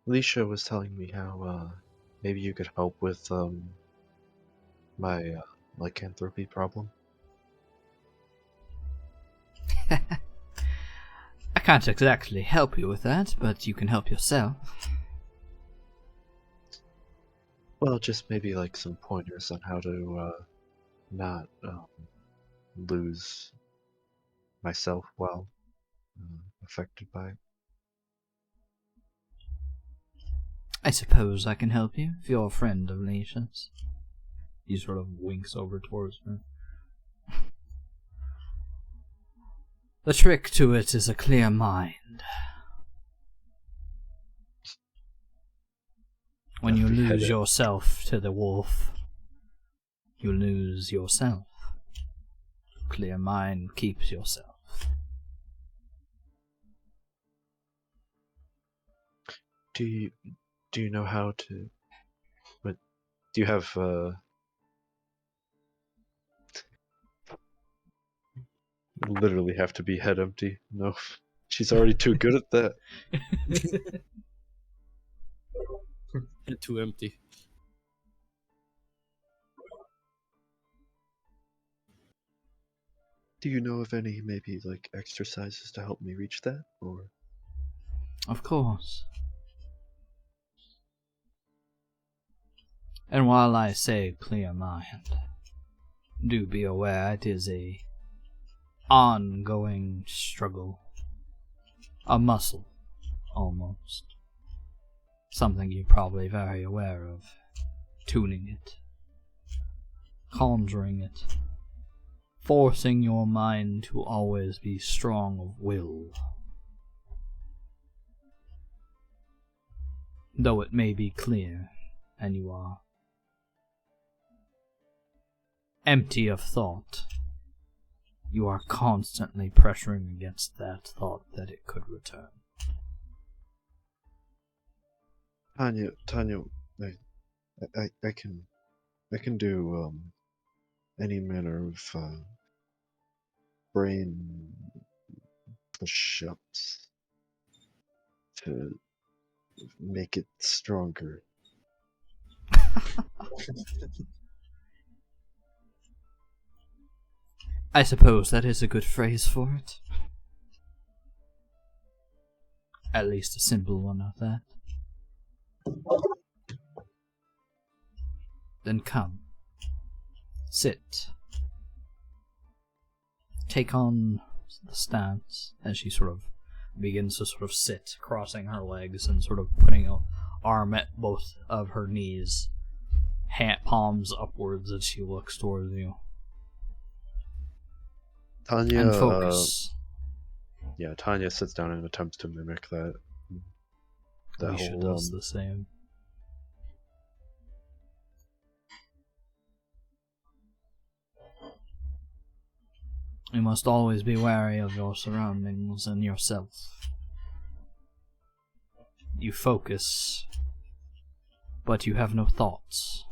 Alicia was telling me how maybe you could help with my lycanthropy problem. I can't exactly help you with that, but you can help yourself. Well, just maybe like some pointers on how to not lose myself while affected by it. I suppose I can help you, if you're a friend of Alicia's. He sort of winks over towards her. The trick to it is a clear mind. When you lose yourself to the wolf, you lose yourself. Clear mind keeps yourself. Do you know how to? But do you have literally have to be head empty? No, she's already too good at that. Head too empty. Do you know of any maybe like exercises to help me reach that, or? Of course. And while I say clear mind, do be aware it is a ongoing struggle. A muscle, almost. Something you're probably very aware of. Tuning it. Conjuring it. Forcing your mind to always be strong of will. Though it may be clear, and you are empty of thought, you are constantly pressuring against that thought that it could return. Tanya, I can do any manner of brain push-ups to make it stronger. I suppose that is a good phrase for it. At least a simple one of that. Then come. Sit. Take on the stance as she sort of begins to sort of sit, crossing her legs and sort of putting an arm at both of her knees, hand palms upwards as she looks towards you. Tanya, And focus. Tanya sits down and attempts to mimic that. Alicia whole does the same. You must always be wary of your surroundings and yourself. You focus, but you have no thoughts.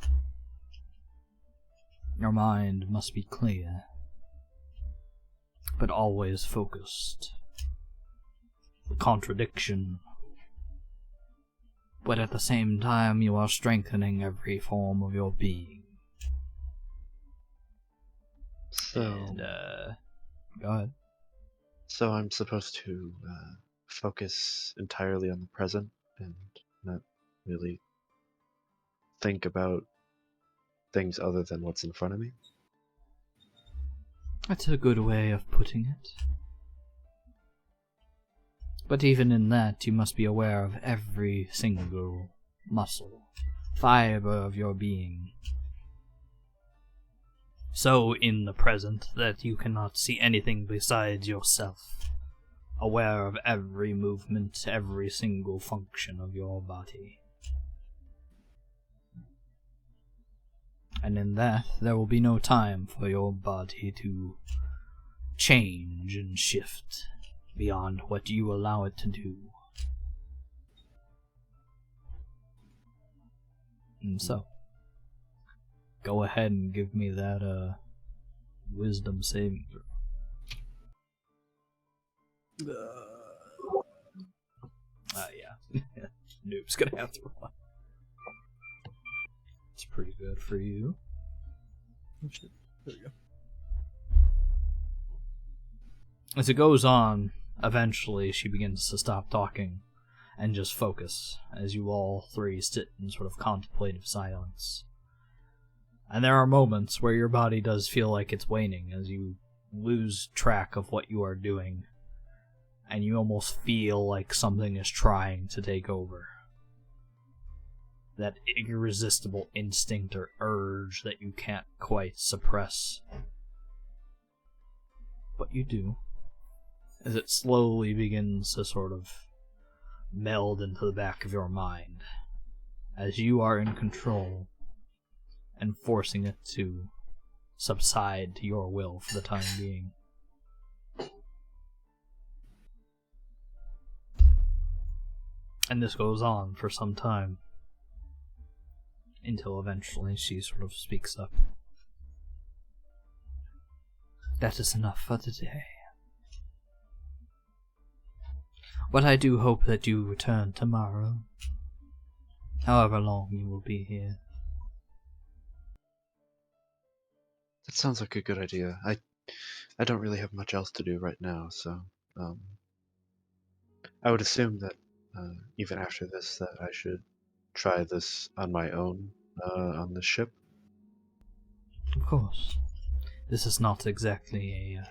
Your mind must be clear, but always focused. The contradiction. But at the same time, you are strengthening every form of your being. So, And, go ahead. So I'm supposed to focus entirely on the present and not really think about things other than what's in front of me? That's a good way of putting it. But even in that, you must be aware of every single muscle, fiber of your being. So in the present that you cannot see anything besides yourself, aware of every movement, every single function of your body. And in that, there will be no time for your body to change and shift beyond what you allow it to do. And so, go ahead and give me that, wisdom saving throw. Yeah. Noob's gonna have to roll. It's pretty good for you. Oh shit. There we go. As it goes on, eventually she begins to stop talking and just focus as you all three sit in sort of contemplative silence. And there are moments where your body does feel like it's waning as you lose track of what you are doing, and you almost feel like something is trying to take over. That irresistible instinct or urge that you can't quite suppress. But you do, as it slowly begins to sort of meld into the back of your mind, as you are in control and forcing it to subside to your will for the time being. And this goes on for some time, until eventually she sort of speaks up. That is enough for today. But I do hope that you return tomorrow, however long you will be here. That sounds like a good idea. I don't really have much else to do right now, so I would assume that even after this, that I should try this on my own on the ship. Of course. This is not exactly a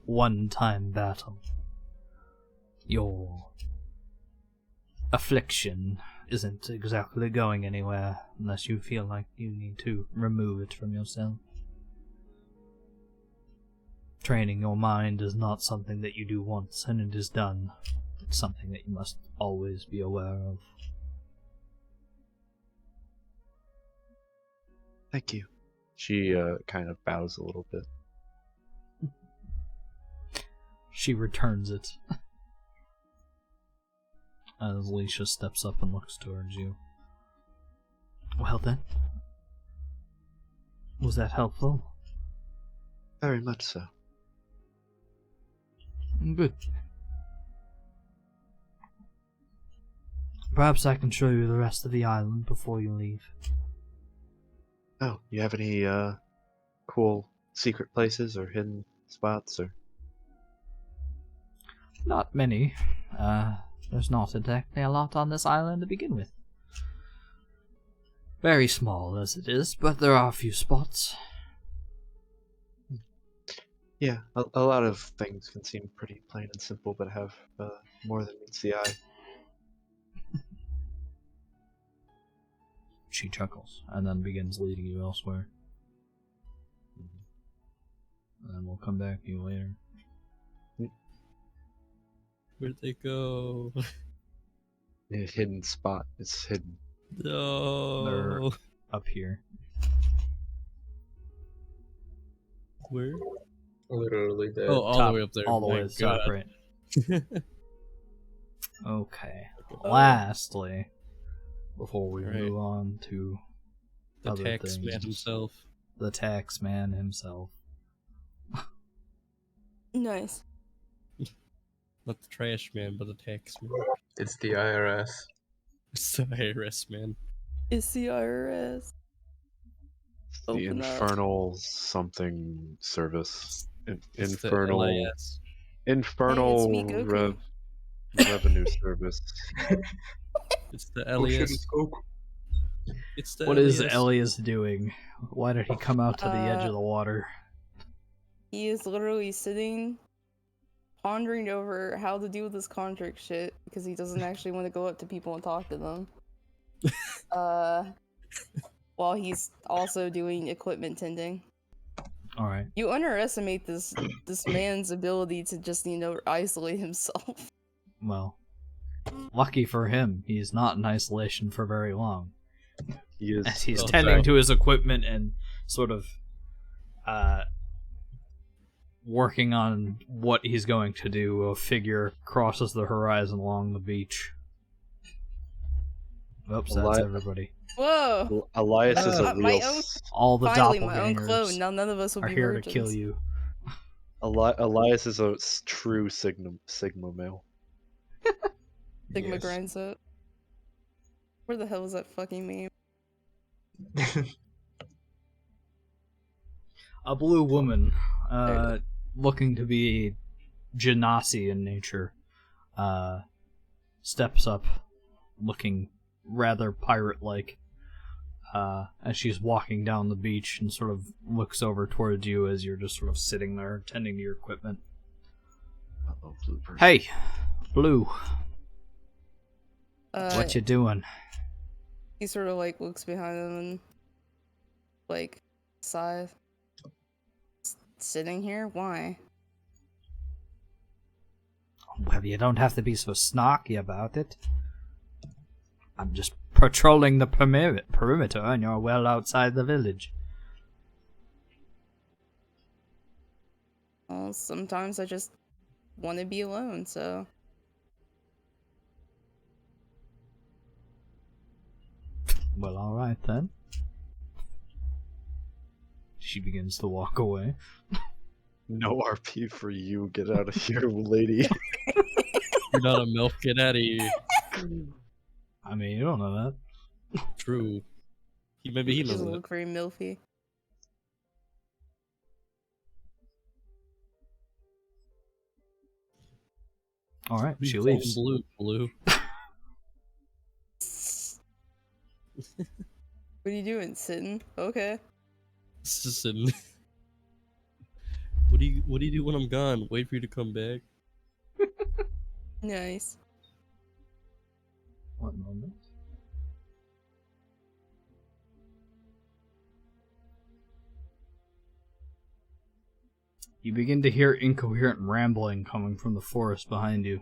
one-time battle. Your affliction isn't exactly going anywhere unless you feel like you need to remove it from yourself. Training your mind is not something that you do once and it is done. It's something that you must always be aware of. Thank you. She kind of bows a little bit. She returns it. As Alicia steps up and looks towards you. Well then. Was that helpful? Very much so. Good. Perhaps I can show you the rest of the island before you leave. Oh, you have any cool secret places or hidden spots or? Not many. There's not exactly a lot on this island to begin with. Very small as it is, but there are a few spots. Yeah, a lot of things can seem pretty plain and simple, but have more than meets the eye. She chuckles, and then begins leading you elsewhere. And then we'll come back to you later. Where'd they go? A hidden spot. It's hidden. No. They're up here. Where? Literally there. Oh, all Top- the way up there. All the My way to the top, God. right. Okay. Lastly, before we Right. move on to The other tax things, man himself. the tax man himself. Nice. Not the trash man, but the tax man. It's the IRS. It's the IRS man. It's the IRS. The Open up. infernal something service. It's Infernal. the LAS. Infernal Hey, it's me, Goku. revenue service. It's the Oh shit, LAS. it's Goku. It's the What is LAS. Elias doing? Why did he come out to the edge of the water? He is literally sitting, pondering over how to deal with this contract shit because he doesn't actually want to go up to people and talk to them. While he's also doing equipment tending. Alright. You underestimate this man's ability to just, isolate himself. Well, lucky for him, he's not in isolation for very long. He is. As he's Oh, tending sorry. to his equipment and sort of working on what he's going to do, a figure crosses the horizon along the beach. Oops, that's Eli- everybody. Whoa! Elias is a My real. own- All the Finally, my own clone. doppelgangers Now none of us will are be here virgins. to kill you. Elias is a true Sigma male. Sigma Yes. grind set. Where the hell is that fucking meme? A blue woman, There it looking to be genasi in nature, steps up, looking rather pirate-like, as she's walking down the beach and sort of looks over towards you as you're just sort of sitting there tending to your equipment. Uh-oh, blue person. Hey, Blue, Uh, what you doing? He sort of looks behind him and sighs. Sitting here? Why? Well, you don't have to be so snarky about it. I'm just patrolling the perimeter, and you're well outside the village. Well, sometimes I just want to be alone, so. Well, alright then. She begins to walk away. No RP for you. Get out of here, lady. You're not a MILF. Get out of here. I mean, you don't know that. True. Maybe he He knows doesn't that. look very milfy. Alright, We she call him leaves. Blue. What are you doing? Sitting? Okay. This is in... What do you do when I'm gone? Wait for you to come back. Nice. One moment. You begin to hear incoherent rambling coming from the forest behind you.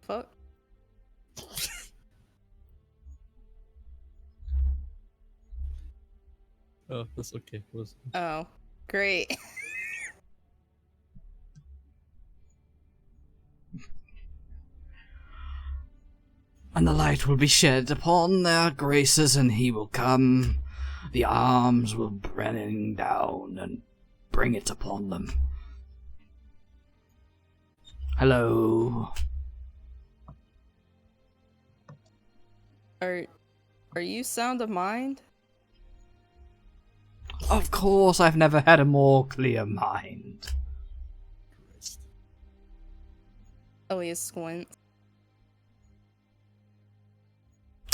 Fuck. Oh, that's okay. Oh, great. And the light will be shed upon their graces, and he will come. The arms will bring down and bring it upon them. Hello. Are you sound of mind? Of course, I've never had a more clear mind. Elias squints.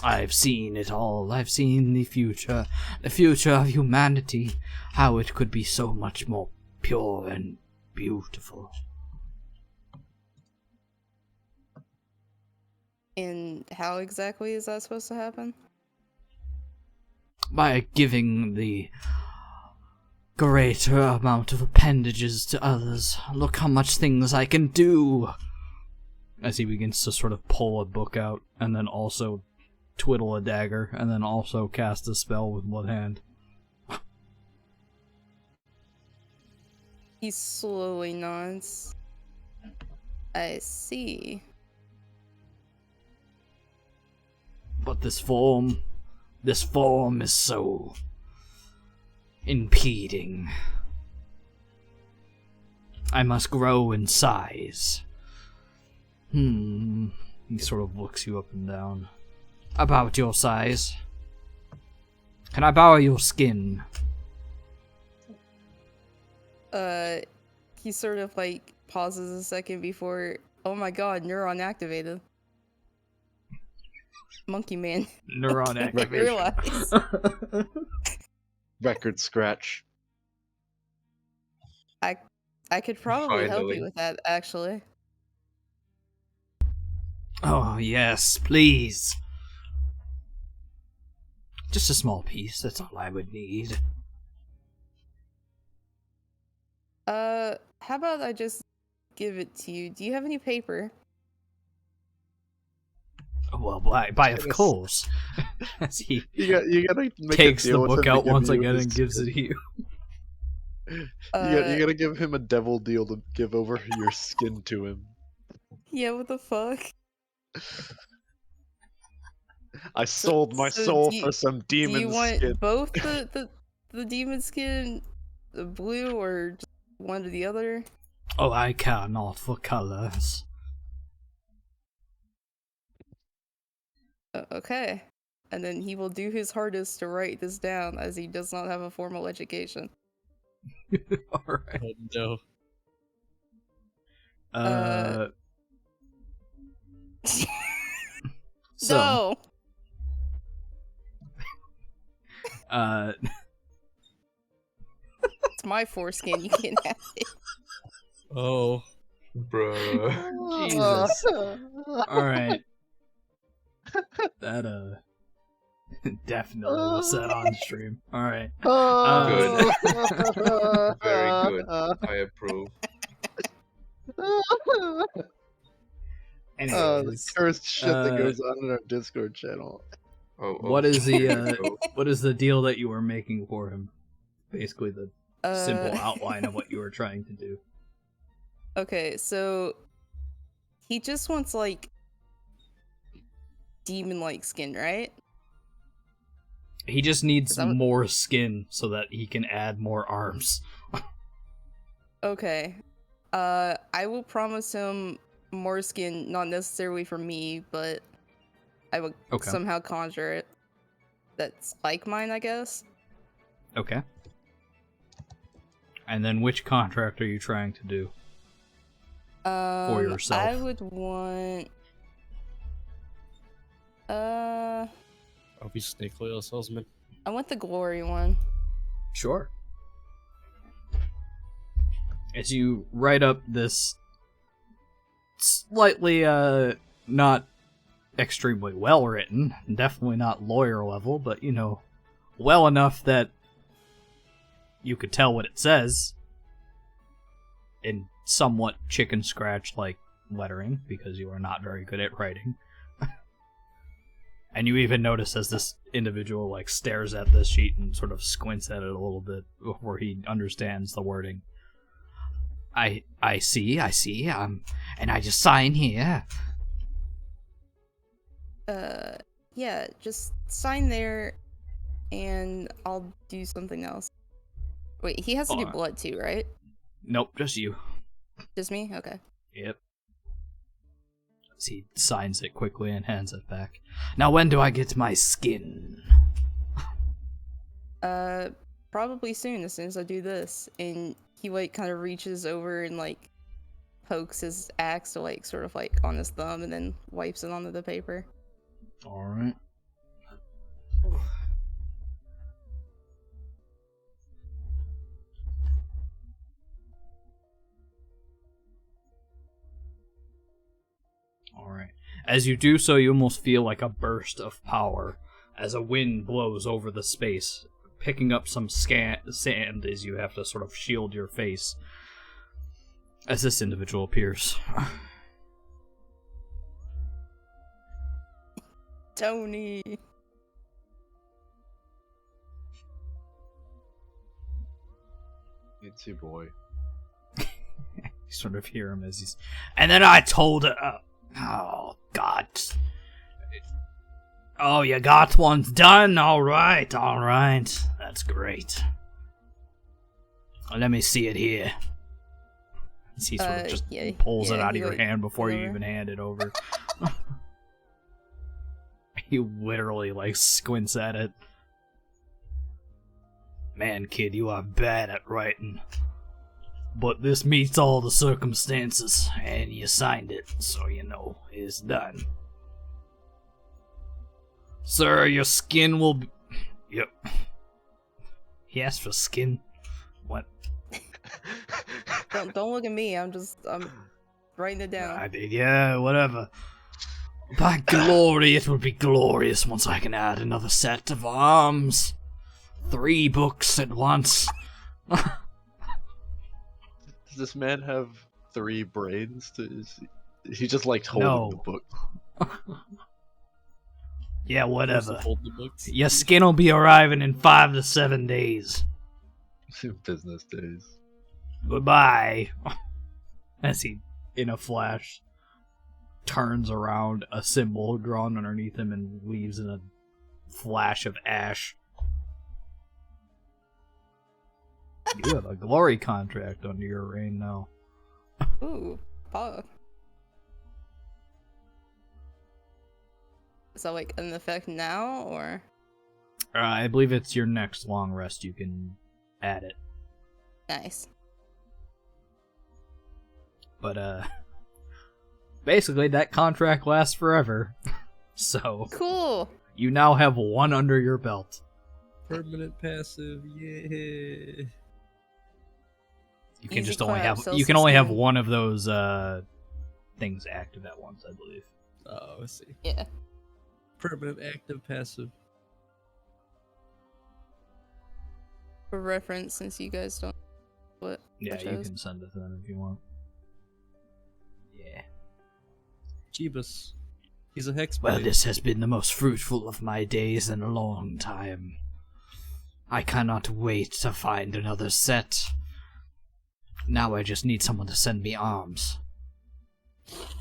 I've seen it all. I've seen the future of humanity, how it could be so much more pure and beautiful. And how exactly is that supposed to happen? By giving the greater amount of appendages to others. Look how much things I can do! As he begins to sort of pull a book out, and then also twiddle a dagger, and then also cast a spell with one hand. He slowly nods. I see. But this form is so impeding. I must grow in size. He sort of looks you up and down. About your size. Can I borrow your skin? He sort of like pauses a second before. Oh my god, neuron activated. Monkey man. Neuron I activation. realize. Record scratch. I could probably help Finally. you with that, actually. Oh, yes, please. Just a small piece, that's all I would need. How about I just give it to you? Do you have any paper? Well, by of Yes. course. As he You gotta make takes a the deal with book him to out give once you again his and gives it skin. to you. You gotta give him a devil deal to give over your skin to him. Yeah, what the fuck? I sold my so soul do you- for some Do you demon want skin. both the demon skin, the blue, or just one or the other? Oh, I care not for colors. Okay. And then he will do his hardest to write this down, as he does not have a formal education. Alright. Oh no. So, No! It's my foreskin, you can't have it. Oh. Bruh. Jesus. Alright. That, definitely was said on stream. Alright. Good. Very good. I approve. The Anyways, cursed shit that goes on in our Discord channel. what is here we the, go. what is the deal that you were making for him? Basically the simple Uh, outline of what you were trying to do. Okay, so he just wants like demon-like skin, right? He just needs Is that what- more skin so that he can add more arms. Okay. I will promise him more skin, not necessarily for me, but I will Okay. somehow conjure it. That's like mine, I guess. Okay. And then which contract are you trying to do? For yourself. I would want. I'll be snake oil salesman. I want the glory one. Sure. As you write up this slightly, not extremely well written, definitely not lawyer level, but, you know, well enough that you could tell what it says in somewhat chicken scratch like lettering, because you are not very good at writing. And you even notice as this individual like stares at this sheet and sort of squints at it a little bit before he understands the wording. I see, and I just sign here. Yeah, just sign there, and I'll do something else. Wait, he has to do blood too, right? Nope, just you. Just me? Okay. Yep. As he signs it quickly and hands it back. Now when do I get my skin? Probably soon, as soon as I do this. And he, like, kind of reaches over and, like, pokes his axe, like, sort of, like, on his thumb, and then wipes it onto the paper. Alright. Alright. As you do so, you almost feel like a burst of power as a wind blows over the space, picking up some sand as you have to sort of shield your face as this individual appears. Tony! It's your boy. You sort of hear him as he's... And then I told her... oh, God. Oh, you got one done? Alright. That's great. Let me see it here. As he sort of just pulls it out of your hand before you even hand it over. He literally, like, squints at it. Man, kid, you are bad at writing. But this meets all the circumstances, and you signed it, so you know it's done. Sir, your skin will be... Yep. He asked for skin? What? Don't look at me, I'm writing it down. I did, yeah, whatever. By glory, it will be glorious once I can add another set of arms. 3 books at once. Does this man have 3 brains? He just liked holding the book. Yeah, whatever. Hold the books. Your skin will be arriving in 5 to 7 days. Business days. Goodbye. As he, in a flash, turns around, a symbol drawn underneath him, and leaves in a flash of ash. You have a glory contract under your reign now. Ooh, fuck. Is that like an effect now, or? I believe it's your next long rest. You can add it. Nice. But, basically, that contract lasts forever. So. Cool! You now have 1 under your belt. Permanent passive, yeah. You can Easy just only clap, have sell you can some only have skin. 1 of those things active at once, I believe. Oh, I see. Yeah. Permanent active passive. For reference, since you guys don't know what Yeah, I you chose. can send it to them if you want. Yeah. Jeebus. He's a hex Well, blade. this has been the most fruitful of my days in a long time. I cannot wait to find another set. Now I just need someone to send me arms.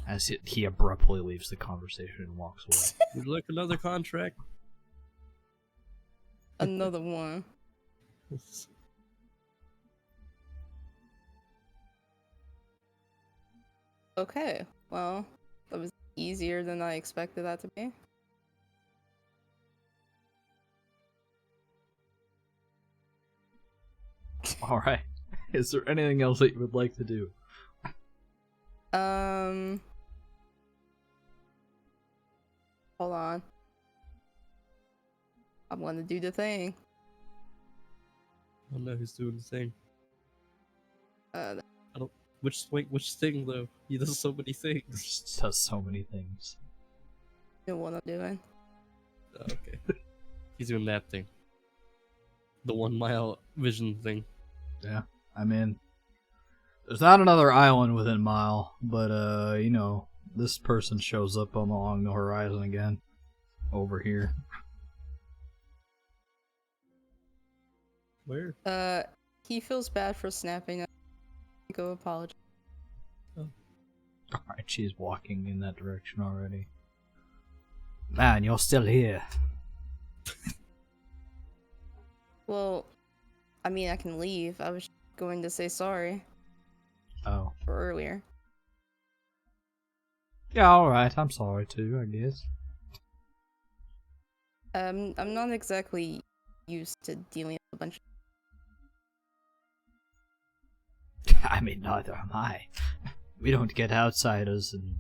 As he abruptly leaves the conversation and walks away. Would you like another contract? Another one. Okay, well, that was easier than I expected that to be. Alright. Is there anything else that you would like to do? Hold on. I'm gonna do the thing. I don't know who's doing the thing. Uh, Which thing though? He does so many things. Just does so many things. know what I'm doing. Oh, okay. He's doing that thing. The 1 mile vision thing. Yeah, I mean, there's not another island within mile, but you know, this person shows up along the horizon again, over here. Where? He feels bad for snapping. Go apologize. Alright, she's walking in that direction already. Man, you're still here. Well, I mean, I can leave. I was going to say sorry Oh. for earlier. Yeah, alright, I'm sorry too, I guess. I'm not exactly used to dealing with a bunch of... I mean, neither am I. We don't get outsiders and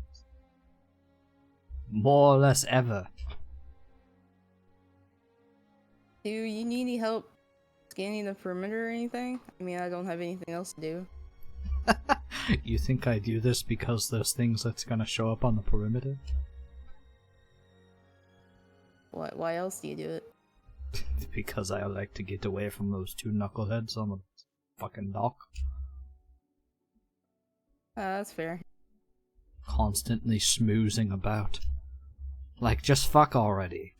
more or less ever. Do you need any help scanning the perimeter or anything? I mean, I don't have anything else to do. You think I do this because there's things that's gonna show up on the perimeter? What? Why else do you do it? Because I like to get away from those two knuckleheads on the fucking dock. That's fair. Constantly schmoozing about. Like, just fuck already.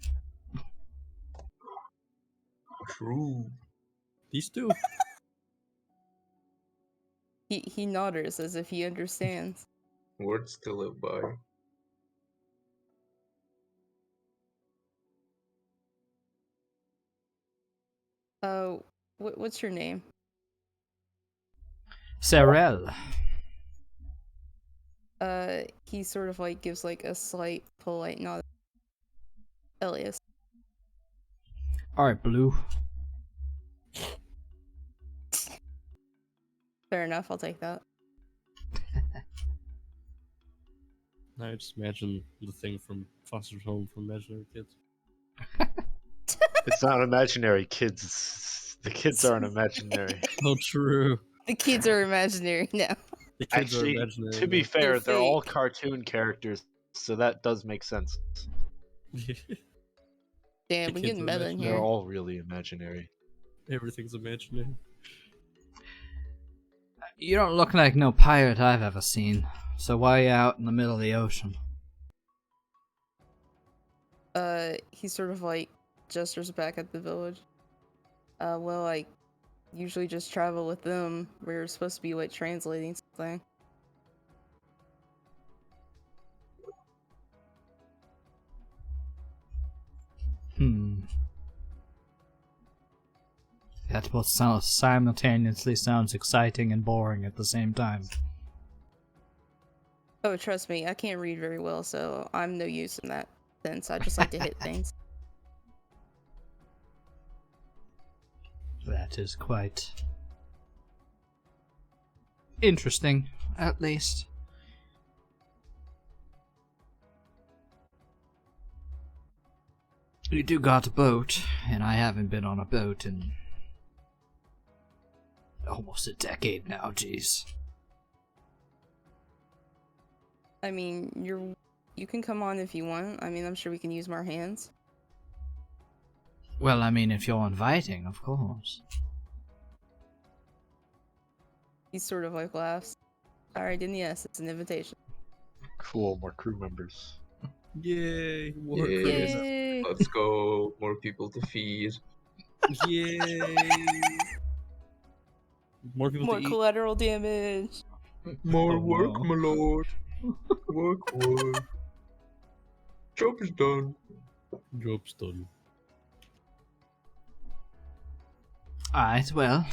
True. These two. He nodders as if he understands. Words to live by. What's your name? Serel. He sort of like gives like a slight polite nod. Elias. Alright, Blue. Fair enough, I'll take that. I just imagine the thing from Foster's Home for Imaginary Kids. It's not imaginary, kids. The kids aren't imaginary. Oh, true. The kids are imaginary now. The kids Actually, are imaginary. to be now. fair, they're all fake. cartoon characters, so that does make sense. Damn, The we kids getting are meta in They're here. all really imaginary. Everything's imaginary. You don't look like no pirate I've ever seen. So why are you out in the middle of the ocean? He sort of like gestures back at the village. Well, I usually just travel with them. We're supposed to be like translating something. That both simultaneously sounds exciting and boring at the same time. Oh, trust me, I can't read very well, so I'm no use in that sense. I just like to hit things. That is quite interesting, at least. You do got a boat, and I haven't been on a boat in almost a decade now, jeez. I mean, you can come on if you want. I mean, I'm sure we can use more hands. Well, I mean, if you're inviting, of course. He sort of like laughs. Alright, then yes, it's an invitation. Cool, more crew members. Yay! More Yay. crews. Yay! Let's go. More people to feed. Yay! More people More to eat. collateral damage. More Oh, work, no. my lord. Work, work. Job is done. Job's done. Alright, well.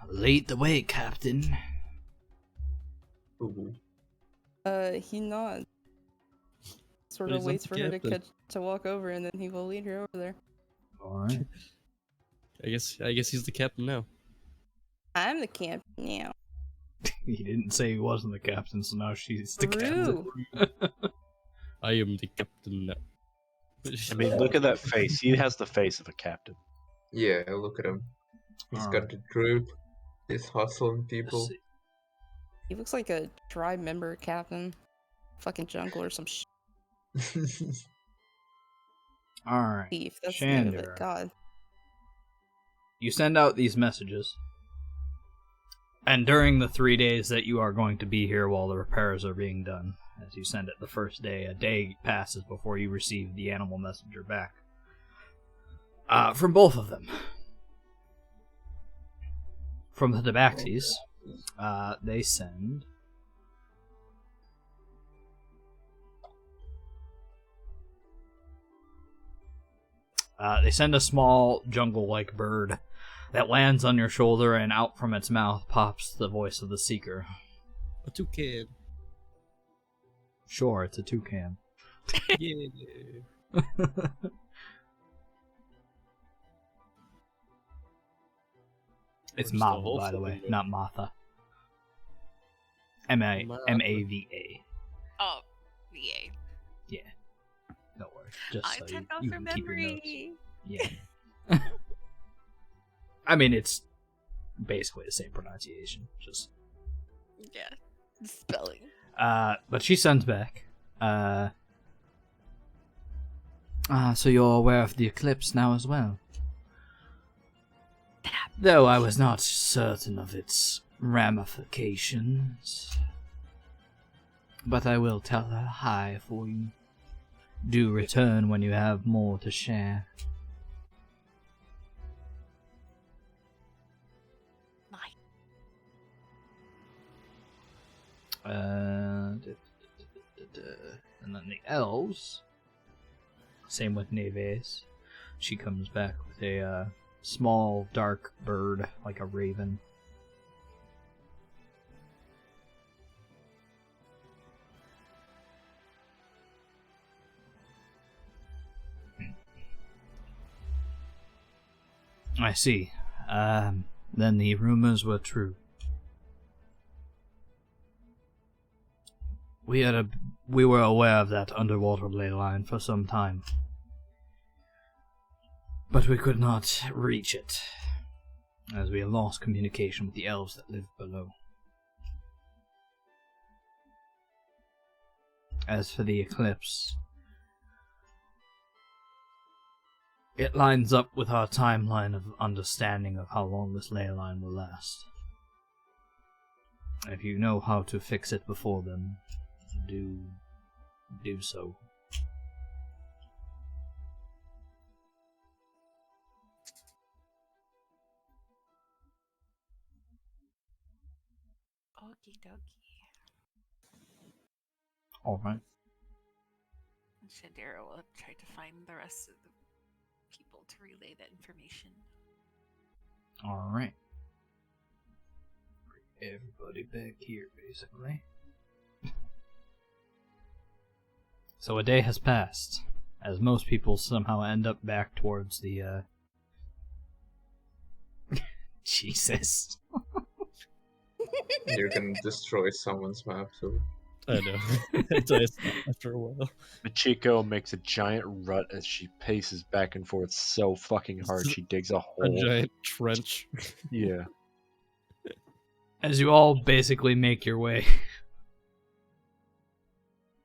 Lead the way, Captain. Ooh. He nods. Sort But of he's not waits the for her captain. to walk over, and then he will lead her over there. Alright. I guess he's the captain now. I'm the captain now. He didn't say he wasn't the captain, so now she's the captain. Rue. I am the captain now. I mean, look at that face. He has the face of a captain. Yeah, look at him. He's got Alright. the droop. He's hustling Let's people. see. He looks like a tribe member captain. Fucking jungle or some Alright. thief. That's the name of it. Shander. God. You send out these messages. And during the 3 days that you are going to be here while the repairs are being done, as you send it the first day, a day passes before you receive the animal messenger back. From both of them. From the Tabaxis, they send... they send a small jungle-like bird that lands on your shoulder, and out from its mouth pops the voice of the Seeker. A toucan. Sure, it's a toucan. Yeah. It's Or just a Mava, whole by the way, flipping not Matha. M-A-V-A. Oh, VA. Yeah. No worries. Just I so took off you from can keep your notes. memory. Yeah. I mean, it's basically the same pronunciation. Just. Yeah, spelling. But she sends back. So you're aware of the eclipse now as well. Though I was not certain of its ramifications. But I will tell her hi for you. Do return when you have more to share. Nice. And then the elves. Same with Neves. She comes back with a small, dark bird, like a raven. I see. Then the rumors were true. We were aware of that underwater ley line for some time. But we could not reach it, as we had lost communication with the elves that lived below. As for the eclipse, it lines up with our timeline of understanding of how long this ley line will last. If you know how to fix it before then, do so. Okie dokie. Alright. Shadira will try to find the rest of the people to relay that information. Alright. Everybody back here, basically. So a day has passed, as most people somehow end up back towards the, Jesus. You're gonna destroy someone's map, so... I know. It does after a while. Michiko makes a giant rut as she paces back and forth so fucking hard she digs a A hole. giant trench. Yeah. As you all basically make your way.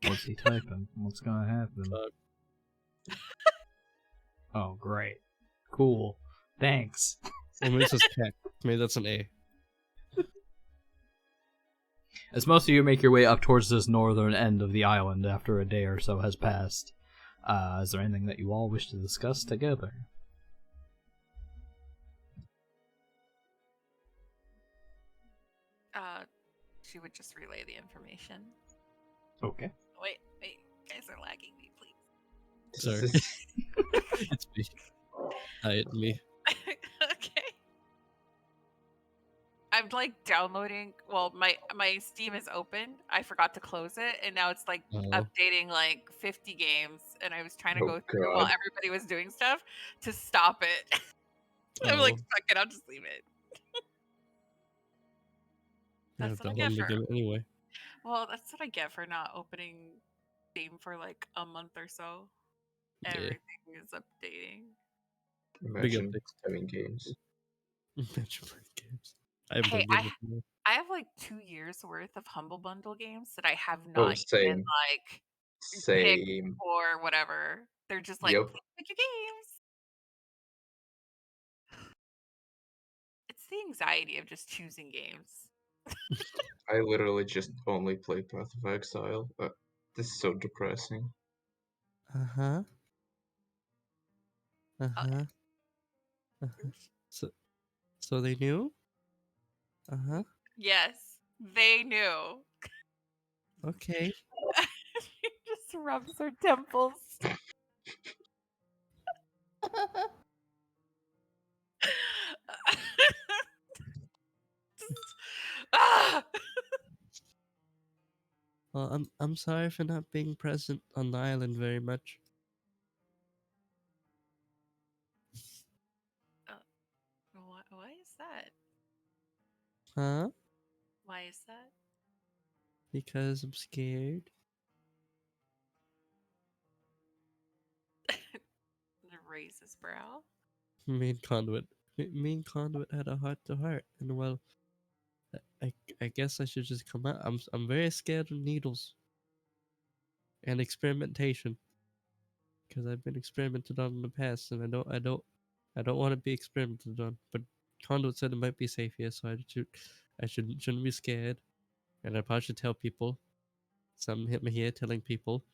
What's he typing? What's gonna happen? Oh, great. Cool. Thanks. Well, maybe it says cat. Maybe that's an A. As most of you make your way up towards this northern end of the island after a day or so has passed, is there anything that you all wish to discuss together? She would just relay the information. Okay. Wait, guys are lagging me, please. Sorry. It's me. It's me. Okay. I'm like downloading. Well, my Steam is open. I forgot to close it, and now it's like updating like 50 games. And I was trying to go through while everybody was doing stuff to stop it. I'm like, fuck it, I'll just leave it. That's what I get for anyway. Well, that's what I get for not opening Steam for like a month or so. Yeah. Everything is updating. Imagine updates. having games. Imagine playing games. I haven't Hey, played games before. I have like 2 years worth of Humble Bundle games that I have Oh, not even same. like picked Same. or whatever. They're just like, Yep. "Please pick your games." It's the anxiety of just choosing games. I literally just only play Path of Exile. This is so depressing. Uh-huh. Oh, Uh-huh. Uh-huh. So they knew? Uh-huh. yes, they knew. Okay. She just rubs her temples. Ah! Well, I'm sorry for not being present on the island very much. Why is that? Huh? Why is that? Because I'm scared. Raise his brow. Me and Conduit had a heart to heart, and well, I guess I should just come out. I'm very scared of needles and experimentation because I've been experimented on in the past, and I don't want to be experimented on. But Conduit said it might be safe here, so shouldn't be scared, and I probably should tell people. Some hit me here telling people.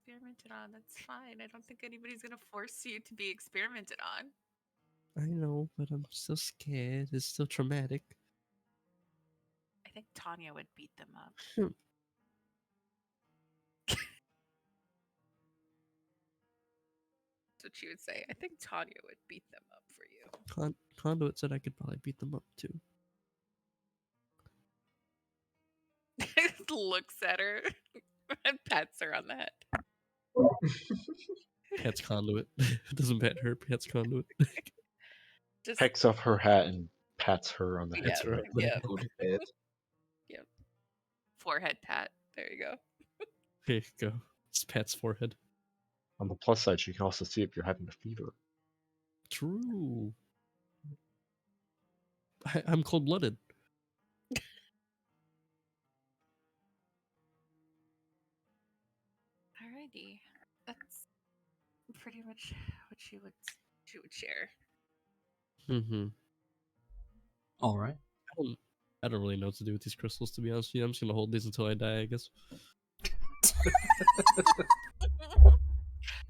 Experimented on, that's fine. I don't think anybody's gonna force you to be experimented on. I know, but I'm still scared. It's still traumatic. I think Tanya would beat them up. That's what she would say. I think Tanya would beat them up for you. Conduit said I could probably beat them up too. Looks at her and pats her on the head. Pets Conduit. Doesn't pet her, pets Conduit. Just Picks up her hat and pats her on the head. yeah, Pets her up. yeah, Good head. forehead pat. There you go. Here you go. It's Pet's forehead. On the plus side, she can also see if you're having a fever. True. I'm cold blooded. Alrighty, that's pretty much what she would share. Mm-hmm. All right. I don't really know what to do with these crystals, to be honest with you. I'm just gonna hold these until I die, I guess.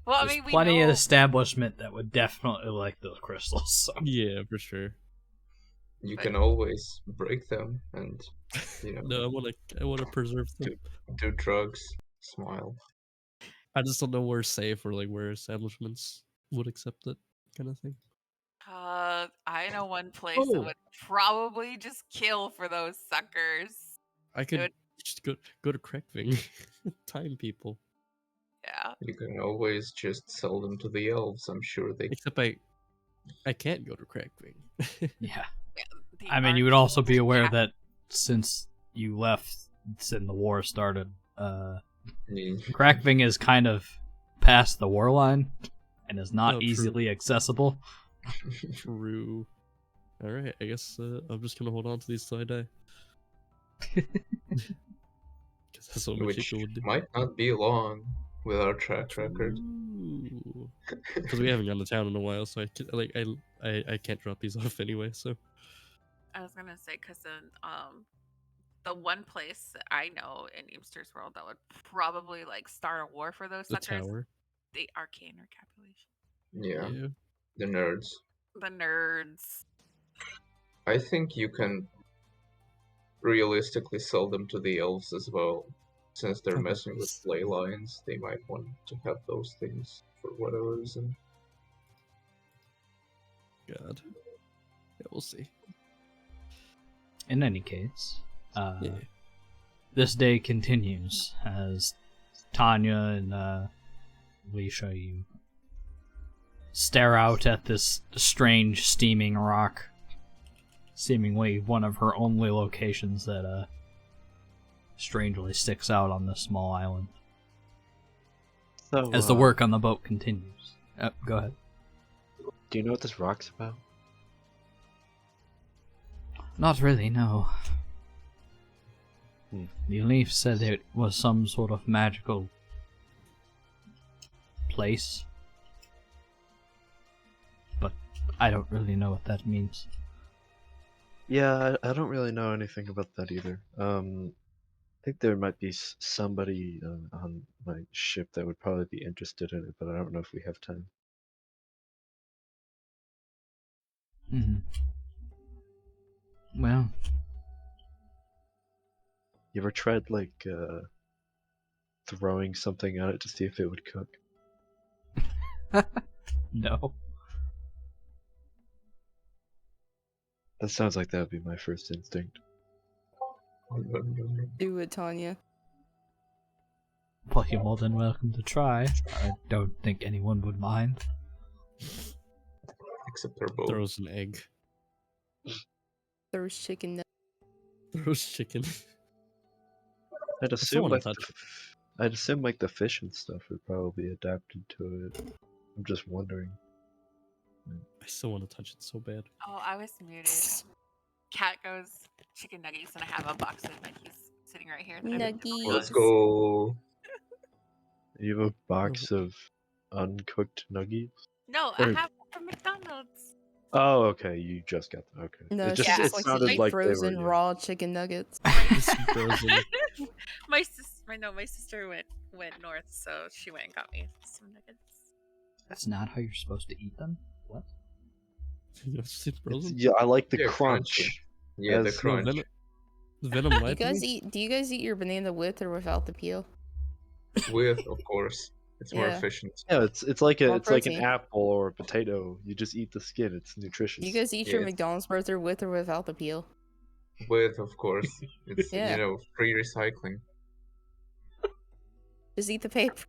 Well, I There's mean, we plenty know of establishment that would definitely like those crystals. So. Yeah, for sure. You But- can always break them and, No, I wanna preserve them. do drugs. Smile. I just don't know where safe or like where establishments would accept it, kind of thing. I know one place that Oh. would probably just kill for those suckers. I could would- just go to Kreckving. Time people. Yeah. You can always just sell them to the elves. I'm sure they. Except I can't go to Kreckving. Yeah. The I mean, you would also be arcane aware cap- that since you left, since the war started, Mm, Crackving is kind of past the war line and is not Oh, true. easily accessible. True. Alright, I guess I'm just gonna hold on to these till I die. Because that's what Which Machiko would do. might not be long with our track record. Because we haven't gone to town in a while, so I can't drop these off anyway. So I was gonna say because the one place that I know in Eamster's world that would probably like start a war for those the suckers, tower. the arcane recapitulation, Yeah, the nerds. the nerds. I think you can realistically sell them to the elves as well. Since they're messing with ley lines, they might want to have those things for whatever reason. God. Yeah, we'll see. In any case, Yeah. this day continues as Tanya and Alicia, you stare out at this strange steaming rock seemingly one of her only locations that strangely sticks out on this small island. So, As the work on the boat continues. Go ahead. do you know what this rock's about? Not really, no. Hmm. The leaf said it was some sort of magical place. But I don't really know what that means. Yeah, I don't really know anything about that either. I think there might be somebody on my ship that would probably be interested in it, but I don't know if we have time. Hmm. Well, You ever tried like throwing something at it to see if it would cook? no. That sounds like that would be my first instinct. Do it, Tanya. Well, you're more than welcome to try. I don't think anyone would mind. Except her boat. Throws an egg. Throws chicken. Throws chicken. I'd still assume wanna like touch it. I'd assume like the fish and stuff would probably be adapted to it. I'm just wondering. I still want to touch it so bad. Oh, I was muted. Cat goes chicken nuggets, and I have a box of nuggies sitting right here. that I've been Nuggies. Let's developing. go. You have a box of uncooked nuggies? No, I Or- have one from McDonald's. Oh, okay. You just got them. Okay. No, it she just Yeah. it like sounded eat like frozen they were. raw chicken nuggets. Frozen. my sister went north, so she went and got me some nuggets. That's not how you're supposed to eat them? What? It's frozen. Yeah, I like the Yeah, crunch. crunchy. Yeah, the As- No, crunch. Venom You lied to guys me. do you guys eat your banana with or without the peel? With, of course. It's more Yeah. efficient. Yeah, it's like More like an protein. apple or a potato. You just eat the skin. It's nutritious. Do you guys eat your Yes. McDonald's burger with or without the peel? With, of course. It's, Yeah. free recycling. Just eat the paper.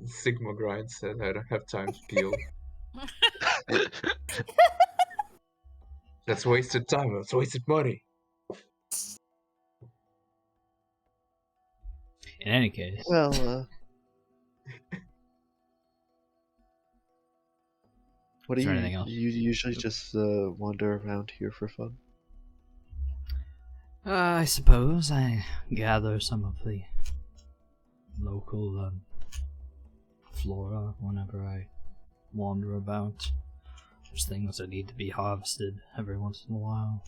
Sigma grind said I don't have time to peel. That's wasted time. That's wasted money. In any case, Well, what Is do there you anything else? you usually just wander around here for fun? I suppose I gather some of the local flora whenever I wander about. There's things that need to be harvested every once in a while.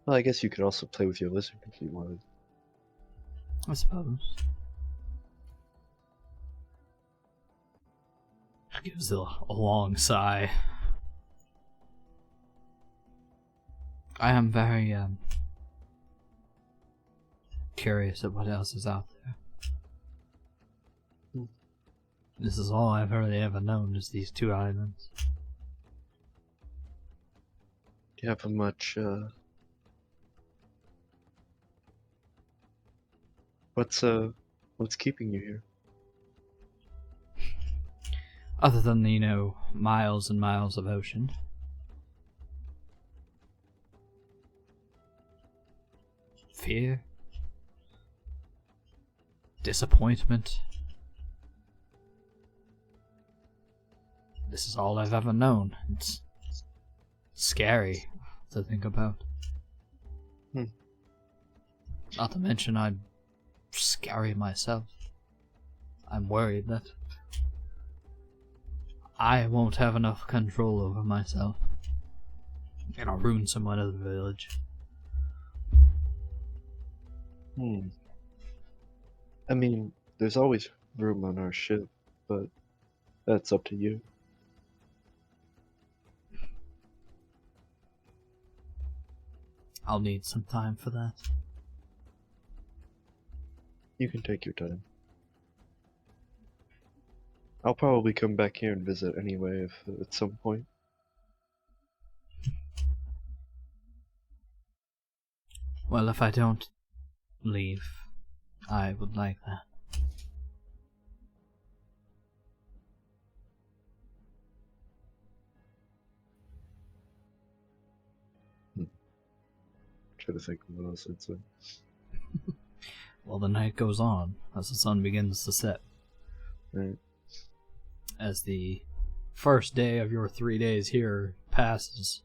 Well, I guess you could also play with your lizard if you wanted. I suppose. Gives a long sigh. I am very curious at what else is out there. Hmm. This is all I've really ever known, is these two islands. Do you have much what's keeping you here? Other than the, miles and miles of ocean. Fear. Disappointment. This is all I've ever known. It's scary to think about. Hmm. Not to mention I'm scary myself. I'm worried that I won't have enough control over myself. And I'll ruin someone in the village. I mean, there's always room on our ship, but that's up to you. I'll need some time for that. You can take your time. I'll probably come back here and visit anyway if at some point. Well, if I don't leave, I would like that. Try to think of what else I'd say. Well, the night goes on as the sun begins to set. Right. As the first day of your 3 days here passes.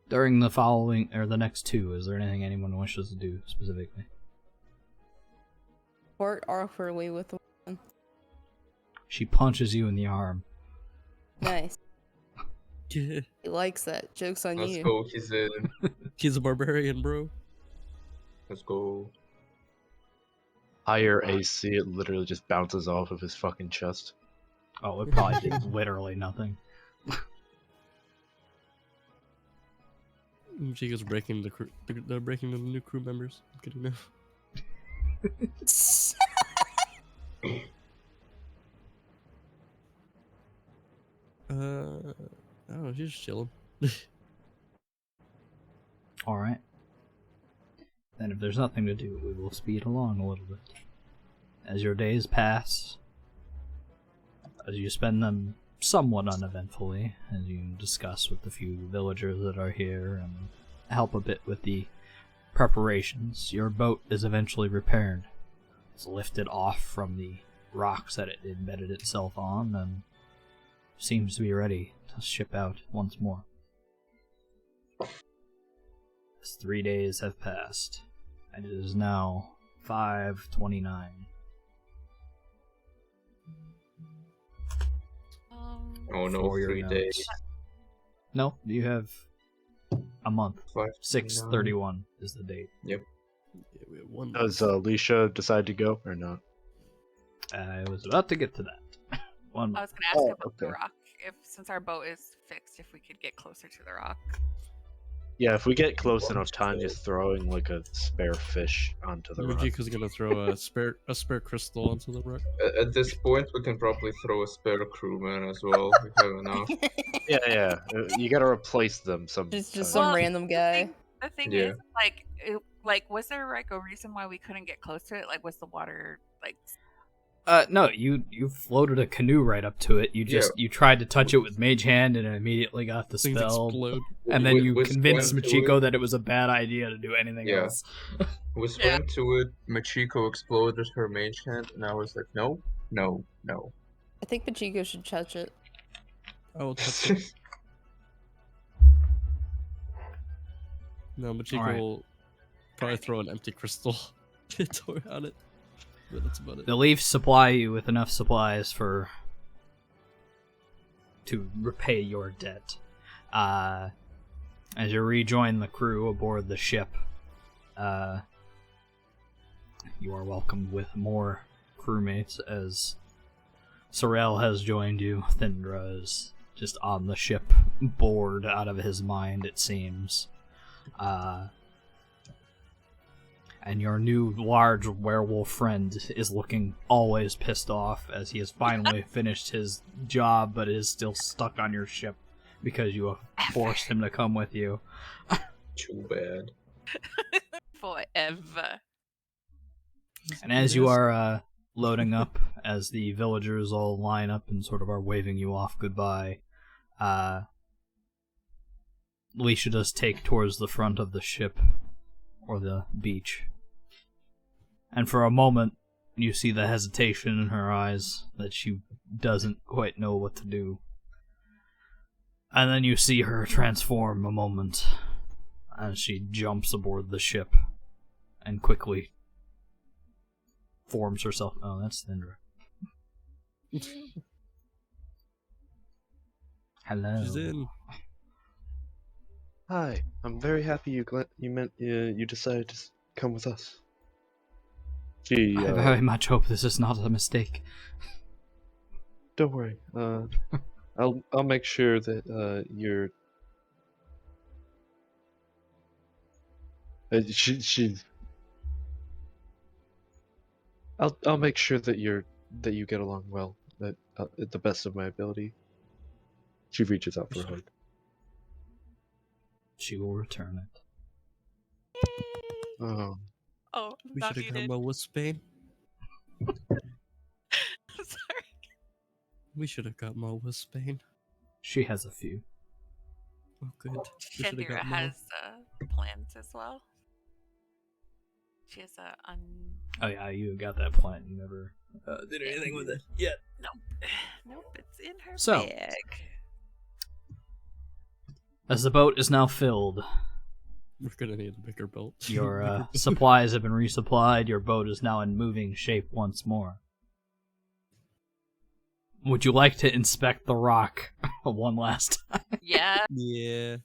During the following, or the next 2, is there anything anyone wishes to do specifically? Fart awkwardly with the one. She punches you in the arm. Nice. Yeah. He likes that. Joke's on Let's you. go. He's in. He's a barbarian, bro. Let's go. Higher AC, it literally just bounces off of his fucking chest. Oh, it probably did literally nothing. Chico's breaking the crew. They're breaking the new crew members. Good enough. I don't know. She's just chilling. Alright. Then if there's nothing to do, we will speed along a little bit. As your days pass, as you spend them somewhat uneventfully, as you discuss with the few villagers that are here and help a bit with the preparations, your boat is eventually repaired. It's lifted off from the rocks that it embedded itself on and seems to be ready to ship out once more. As 3 days have passed, and it is now 5:29. Oh no, For your 3 notes. days. No, you have a month. 5:29. 6/31 is the date. Yeah, we have one. Does Alicia decide to go or not? I was about to get to that. 1 I month. was gonna ask Oh, about the okay. rock. If since our boat is fixed, if we could get closer to the rock. Yeah, if we get close enough, Tanya's throwing like a spare fish onto the rock. Mujiko's gonna throw a spare crystal onto the rock. At this point, we can probably throw a spare crewman as well. We have enough. Yeah. You gotta replace them Just sometime. some Well, random guy. The thing Yeah. is, was there like a reason why we couldn't get close to it? Like, was the water like? No, you floated a canoe right up to it. You tried to touch it with Mage Hand and it immediately got the Things spell. explode. And then you We convinced swam to Machiko it. that it was a bad idea to do anything Yeah. else. We swam to it. Machiko exploded her mage hand, and I was like, no. I think Pachiko should touch it. I will touch it. No, but Chico Alright. will probably throw an empty crystal on it. But that's about it. The Leafs supply you with enough supplies to repay your debt. As you rejoin the crew aboard the ship, you are welcomed with more crewmates as Sorel has joined you. Thindra is just on the ship, bored out of his mind, it seems. And your new large werewolf friend is looking always pissed off as he has finally finished his job but is still stuck on your ship because you have forced him to come with you. Too bad. Forever. And as you are loading up, as the villagers all line up and sort of are waving you off goodbye, Alicia does take towards the front of the ship, or the beach. And for a moment, you see the hesitation in her eyes that she doesn't quite know what to do. And then you see her transform a moment as she jumps aboard the ship and quickly forms herself. Oh, that's Thindra. Hello. She's in. Hi, I'm very happy you decided to come with us. I very much hope this is not a mistake. Don't worry. I'll make sure that you're. I'll make sure that you get along well. At the best of my ability. She reaches out for a hug. She will return it. Oh. Oh, We not should have got needed. my Wisbane. Sorry. We should have got my Wisbane. She has a few. Oh, good. We should have Shandira got more. has plans as well. She has a Oh yeah, you got that plant. You never did anything with it yet. Nope, it's in her So. bag. As the boat is now filled, We're gonna need a bigger boat. your Bigger boat. supplies have been resupplied. Your boat is now in moving shape once more. Would you like to inspect the rock one last time? Yeah. Yeah.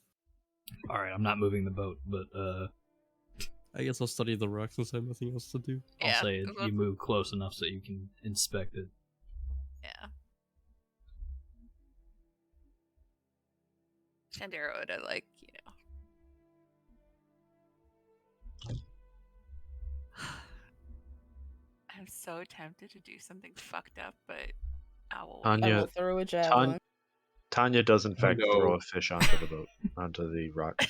All right, I'm not moving the boat, but I guess I'll study the rock since I have nothing else to do. I'll Yeah. say you move close enough so you can inspect it. Yeah. Shandira would have, like, I'm so tempted to do something fucked up, but I will wait. I Anya, will throw a javelin. Tanya does in fact No. throw a fish onto the boat, onto the rock.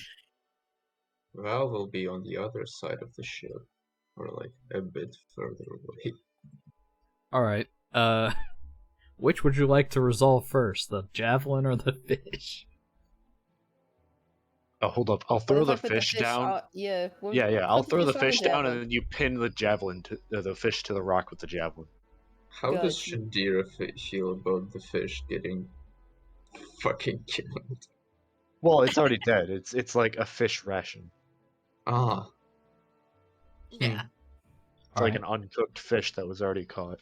Val will be on the other side of the ship, or like a bit further away. All right. Which would you like to resolve first, the javelin or the fish? Oh, hold up! I'll What throw if I the put fish down. Yeah. Yeah. I'll put throw the on fish down, javelin. and then you pin the javelin to the fish to the rock with the javelin. How does Gotcha. Shandira feel about the fish getting fucking killed? Well, it's already dead. It's like a fish ration. Ah, Yeah. It's like an uncooked fish that was already caught.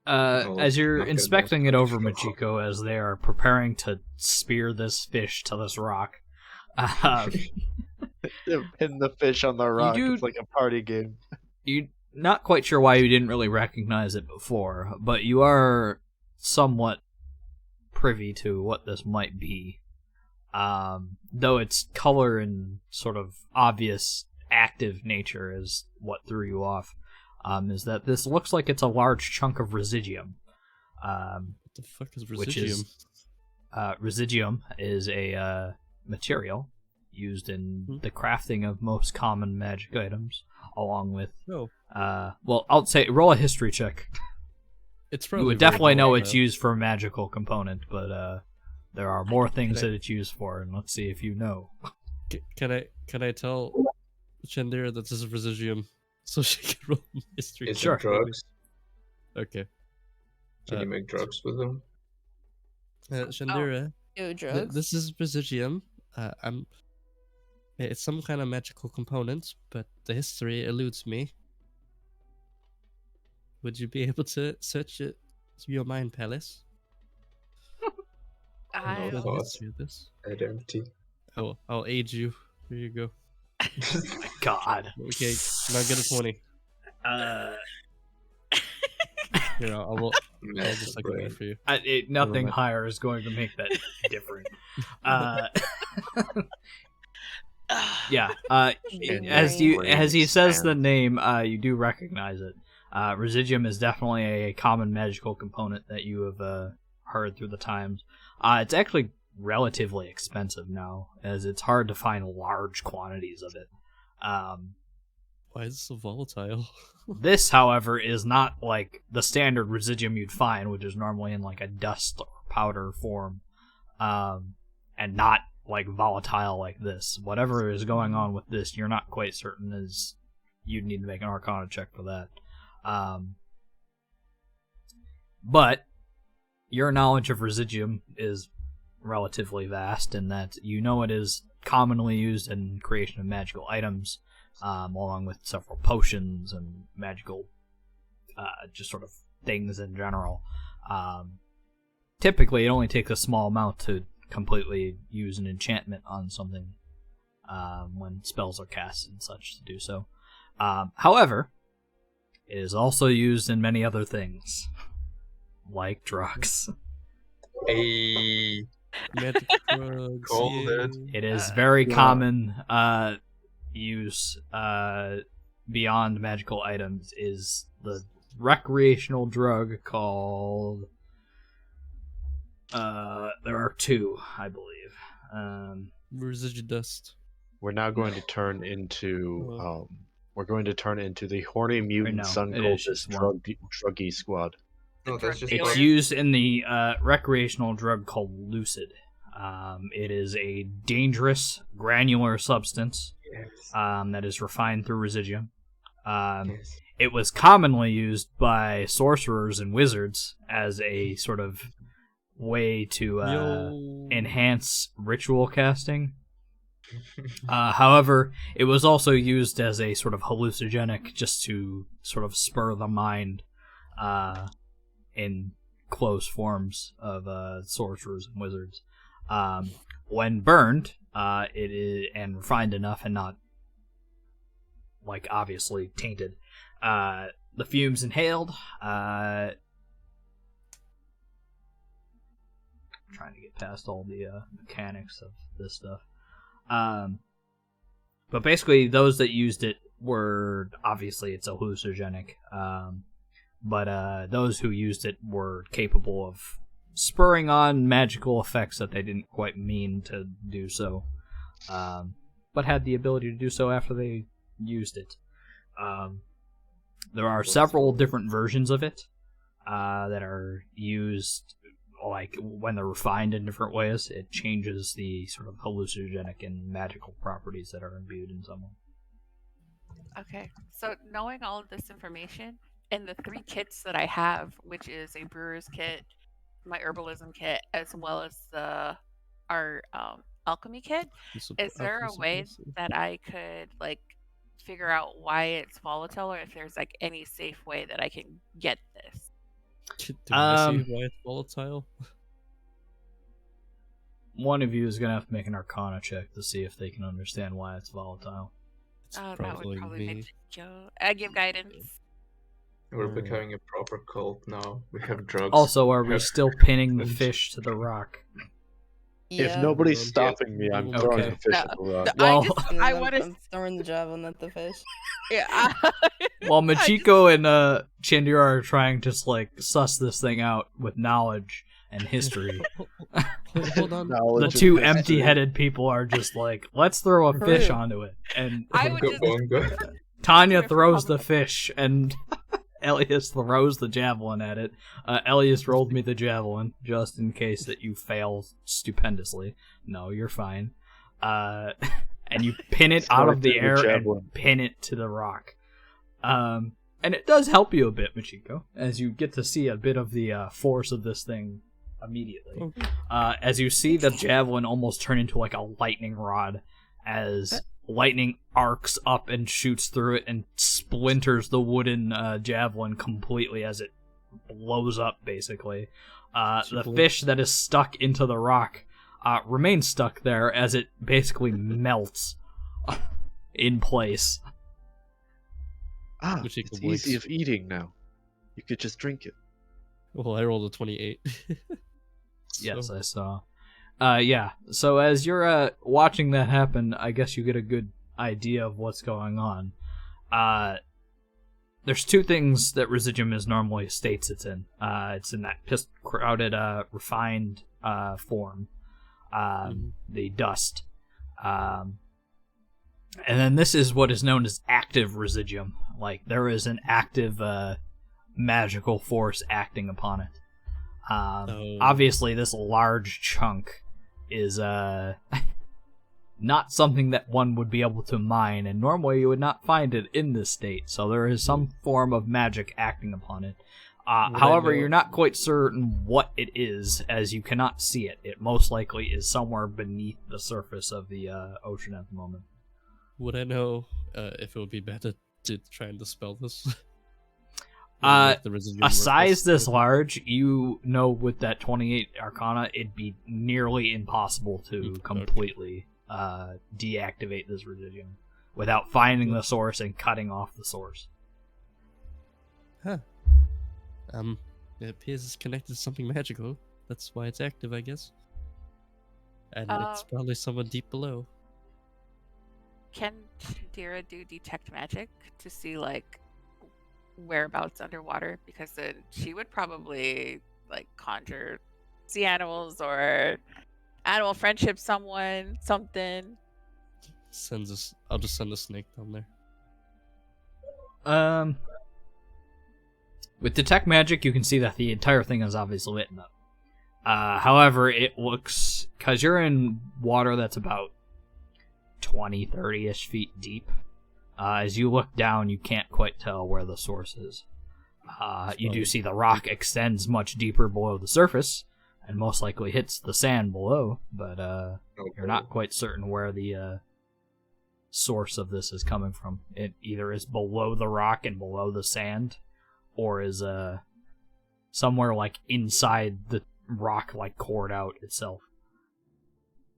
Oh, As you're not good inspecting enough. it over, Machiko, as they are preparing to spear this fish to this rock, Pin the fish on the rock. do- It's like a party game. you're not quite sure why you didn't really recognize it before, but you are somewhat privy to what this might be. Though its color and sort of obvious active nature is what threw you off, is that this looks like it's a large chunk of residuum. What the fuck is Which residuum? is residuum is a material used in the crafting of most common magic items, along with No, well, I'll say roll a history check. it's You probably would very definitely know volatile. it's used for a magical component, but there are more things Can I- that it's used for, and let's see if you know. Can I tell Chandira that this is residuum so she can roll history? is Sure. it drugs? Okay. Can Uh, you make drugs with them? Chandira, Ew, drugs. this is residuum. It's some kind of magical component, but the history eludes me. Would you be able to search it through your mind palace? I No For the thoughts. history of this. Head empty. I'll aid you. Here you go. God. Okay, now get a 20. Here, I'll just look at brain. that for you. Nothing mind. higher is going to make that different. Yeah. As he says the name, you do recognize it. Residuum is definitely a common magical component that you have heard through the times. It's actually relatively expensive now, as it's hard to find large quantities of it. Why is it so volatile? This, however, is not like the standard residuum you'd find, which is normally in like a dust or powder form, and not like volatile like this. Whatever is going on with this, you're not quite certain, as you'd need to make an Arcana check for that. But your knowledge of residuum is relatively vast in that you know it is commonly used in creation of magical items, along with several potions and magical just sort of things in general. Typically, it only takes a small amount to completely use an enchantment on something when spells are cast and such to do so. However, it is also used in many other things, like drugs. Hey, Magic drugs. Called it. yay. It is very Yeah. common use beyond magical items is the recreational drug called there are two, I believe. Residual dust. We're now going to turn into the horny mutant no, sun it is cultist just one. druggy squad. The Oh, drug that's just It's dealer. used in the recreational drug called Lucid, It is a dangerous granular substance Yes. that is refined through residuum. Yes. It was commonly used by sorcerers and wizards as a sort of way to enhance ritual casting. However, it was also used as a sort of hallucinogenic just to sort of spur the mind in close forms of sorcerers and wizards. When burned, it is and refined enough and not like obviously tainted, the fumes inhaled. Trying to get past all the mechanics of this stuff. But basically, those that used it were obviously it's a hallucinogenic. But those who used it were capable of spurring on magical effects that they didn't quite mean to do so, but had the ability to do so after they used it. There are several different versions of it that are used. Like when they're refined in different ways, it changes the sort of hallucinogenic and magical properties that are imbued in someone. Okay, so knowing all of this information and the 3 kits that I have, which is a brewer's kit, my herbalism kit, as well as our alchemy kit, is there a way that I could like figure out why it's volatile, or if there's like any safe way that I can get this? Do I see why it's volatile? One of you is going to have to make an Arcana check to see if they can understand why it's volatile. It's That would probably probably me. make go. I give guidance. We're becoming a proper cult now. We have drugs. Also, are we still pinning the fish to the rock? If nobody's stopping me, I'm throwing Okay. the fish at the rock. Well- I want to. I'm throwing the javelin at the fish. Yeah. While Machiko and Chandira are trying to like suss this thing out with knowledge and history, Hold on. the Knowledge and two history. empty-headed people are just like, let's throw a fish True. onto it. And I would Bongo, just. bongo. Tanya True. throws the fish, and Elias throws the javelin at it. Elias rolled me the javelin, just in case that you fail stupendously. No, you're fine. And you pin it out of the Selected the air javelin. and pin it to the rock. And it does help you a bit, Machiko, as you get to see a bit of the force of this thing immediately. As you see the javelin almost turn into like a lightning rod, as lightning arcs up and shoots through it and splinters the wooden javelin completely as it blows up, basically. The fish that is stuck into the rock remains stuck there as it basically melts in place. It's Machiko easy blinks. of eating now. You could just drink it. Well, I rolled a 28. Yes, So, I saw. Yeah, so as you're watching that happen, I guess you get a good idea of what's going on. There's 2 things that residuum is normally states it's in. It's in that crowded, refined form. The dust. And then this is what is known as active residuum. Like, there is an active magical force acting upon it. Obviously, this large chunk is not something that one would be able to mine, and normally you would not find it in this state, so there is some form of magic acting upon it. However, you're not quite certain what it is, as you cannot see it. It most likely is somewhere beneath the surface of the ocean at the moment. would I know if it would be better to try and dispel this? A The size this large, you know, with that 28 Arcana, it'd be nearly impossible to Okay. completely deactivate this residuum without finding the source and cutting off the source. It appears it's connected to something magical. That's why it's active, I guess. And it's probably somewhere deep below. Can Dira do detect magic to see like whereabouts underwater? Because then she would probably like conjure sea animals or animal friendship, something. I'll just send a snake down there. With detect magic, you can see that the entire thing is obviously lit up. However, it looks, because you're in water that's about 20, 30-ish feet deep. As you look down, you can't quite tell where the source is. You do see the rock extends much deeper below the surface, and most likely hits the sand below, but you're not quite certain where the source of this is coming from. It either is below the rock and below the sand, or is somewhere like inside the rock, like cored out itself.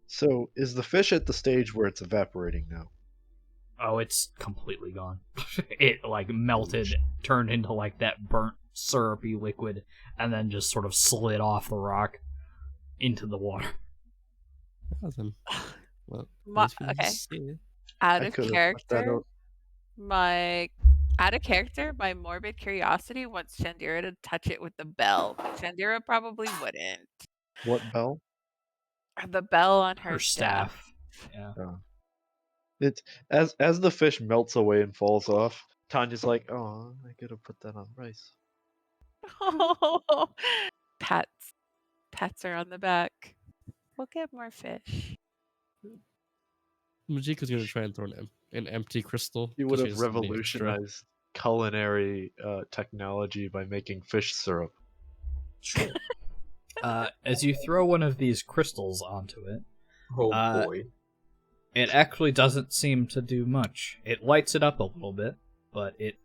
So, is the fish at the stage where it's evaporating now? Oh, it's completely gone. It like melted, turned into like that burnt syrupy liquid, and then just sort of slid off the rock into the water. Well, Okay. Out I of could have left that character, out. my morbid curiosity wants Shandira to touch it with the bell. Shandira probably wouldn't. What bell? The bell on her Her staff. Yeah. It's as the fish melts away and falls off. Tanya's like, "Oh, I could have put that on rice." Pats her on the back. We'll get more fish. Majika's gonna try and throw an empty crystal. He would 'cause she have doesn't have any extra. revolutionized culinary technology by making fish syrup. Sure. As you throw one of these crystals onto it, Oh boy. it actually doesn't seem to do much. It lights it up a little bit, but it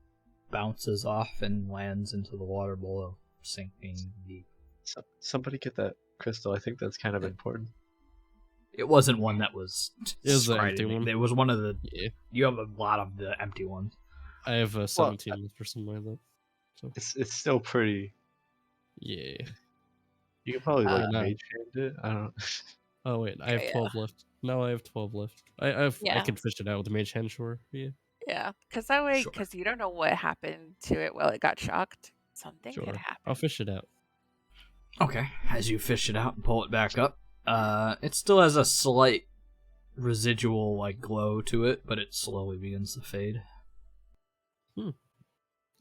bounces off and lands into the water below, sinking deep. Somebody get that crystal. I think that's kind of important. It wasn't one that was It was the described empty to me. one. It was one of the. Yeah, You have a lot of the empty ones. I have 17 left or something like that. So It's still pretty. yeah. You could probably like no. mage hand it. I don't. Oh wait, I have Yeah. 12 left. No, I have 12 left. I Yeah. could fish it out with the mage hand, sure. Yeah, Yeah, because that way, Sure. because you don't know what happened to it while it got shocked. Something sure. could happen. I'll fish it out. Okay, as you fish it out and pull it back up, it still has a slight residual like glow to it, but it slowly begins to fade.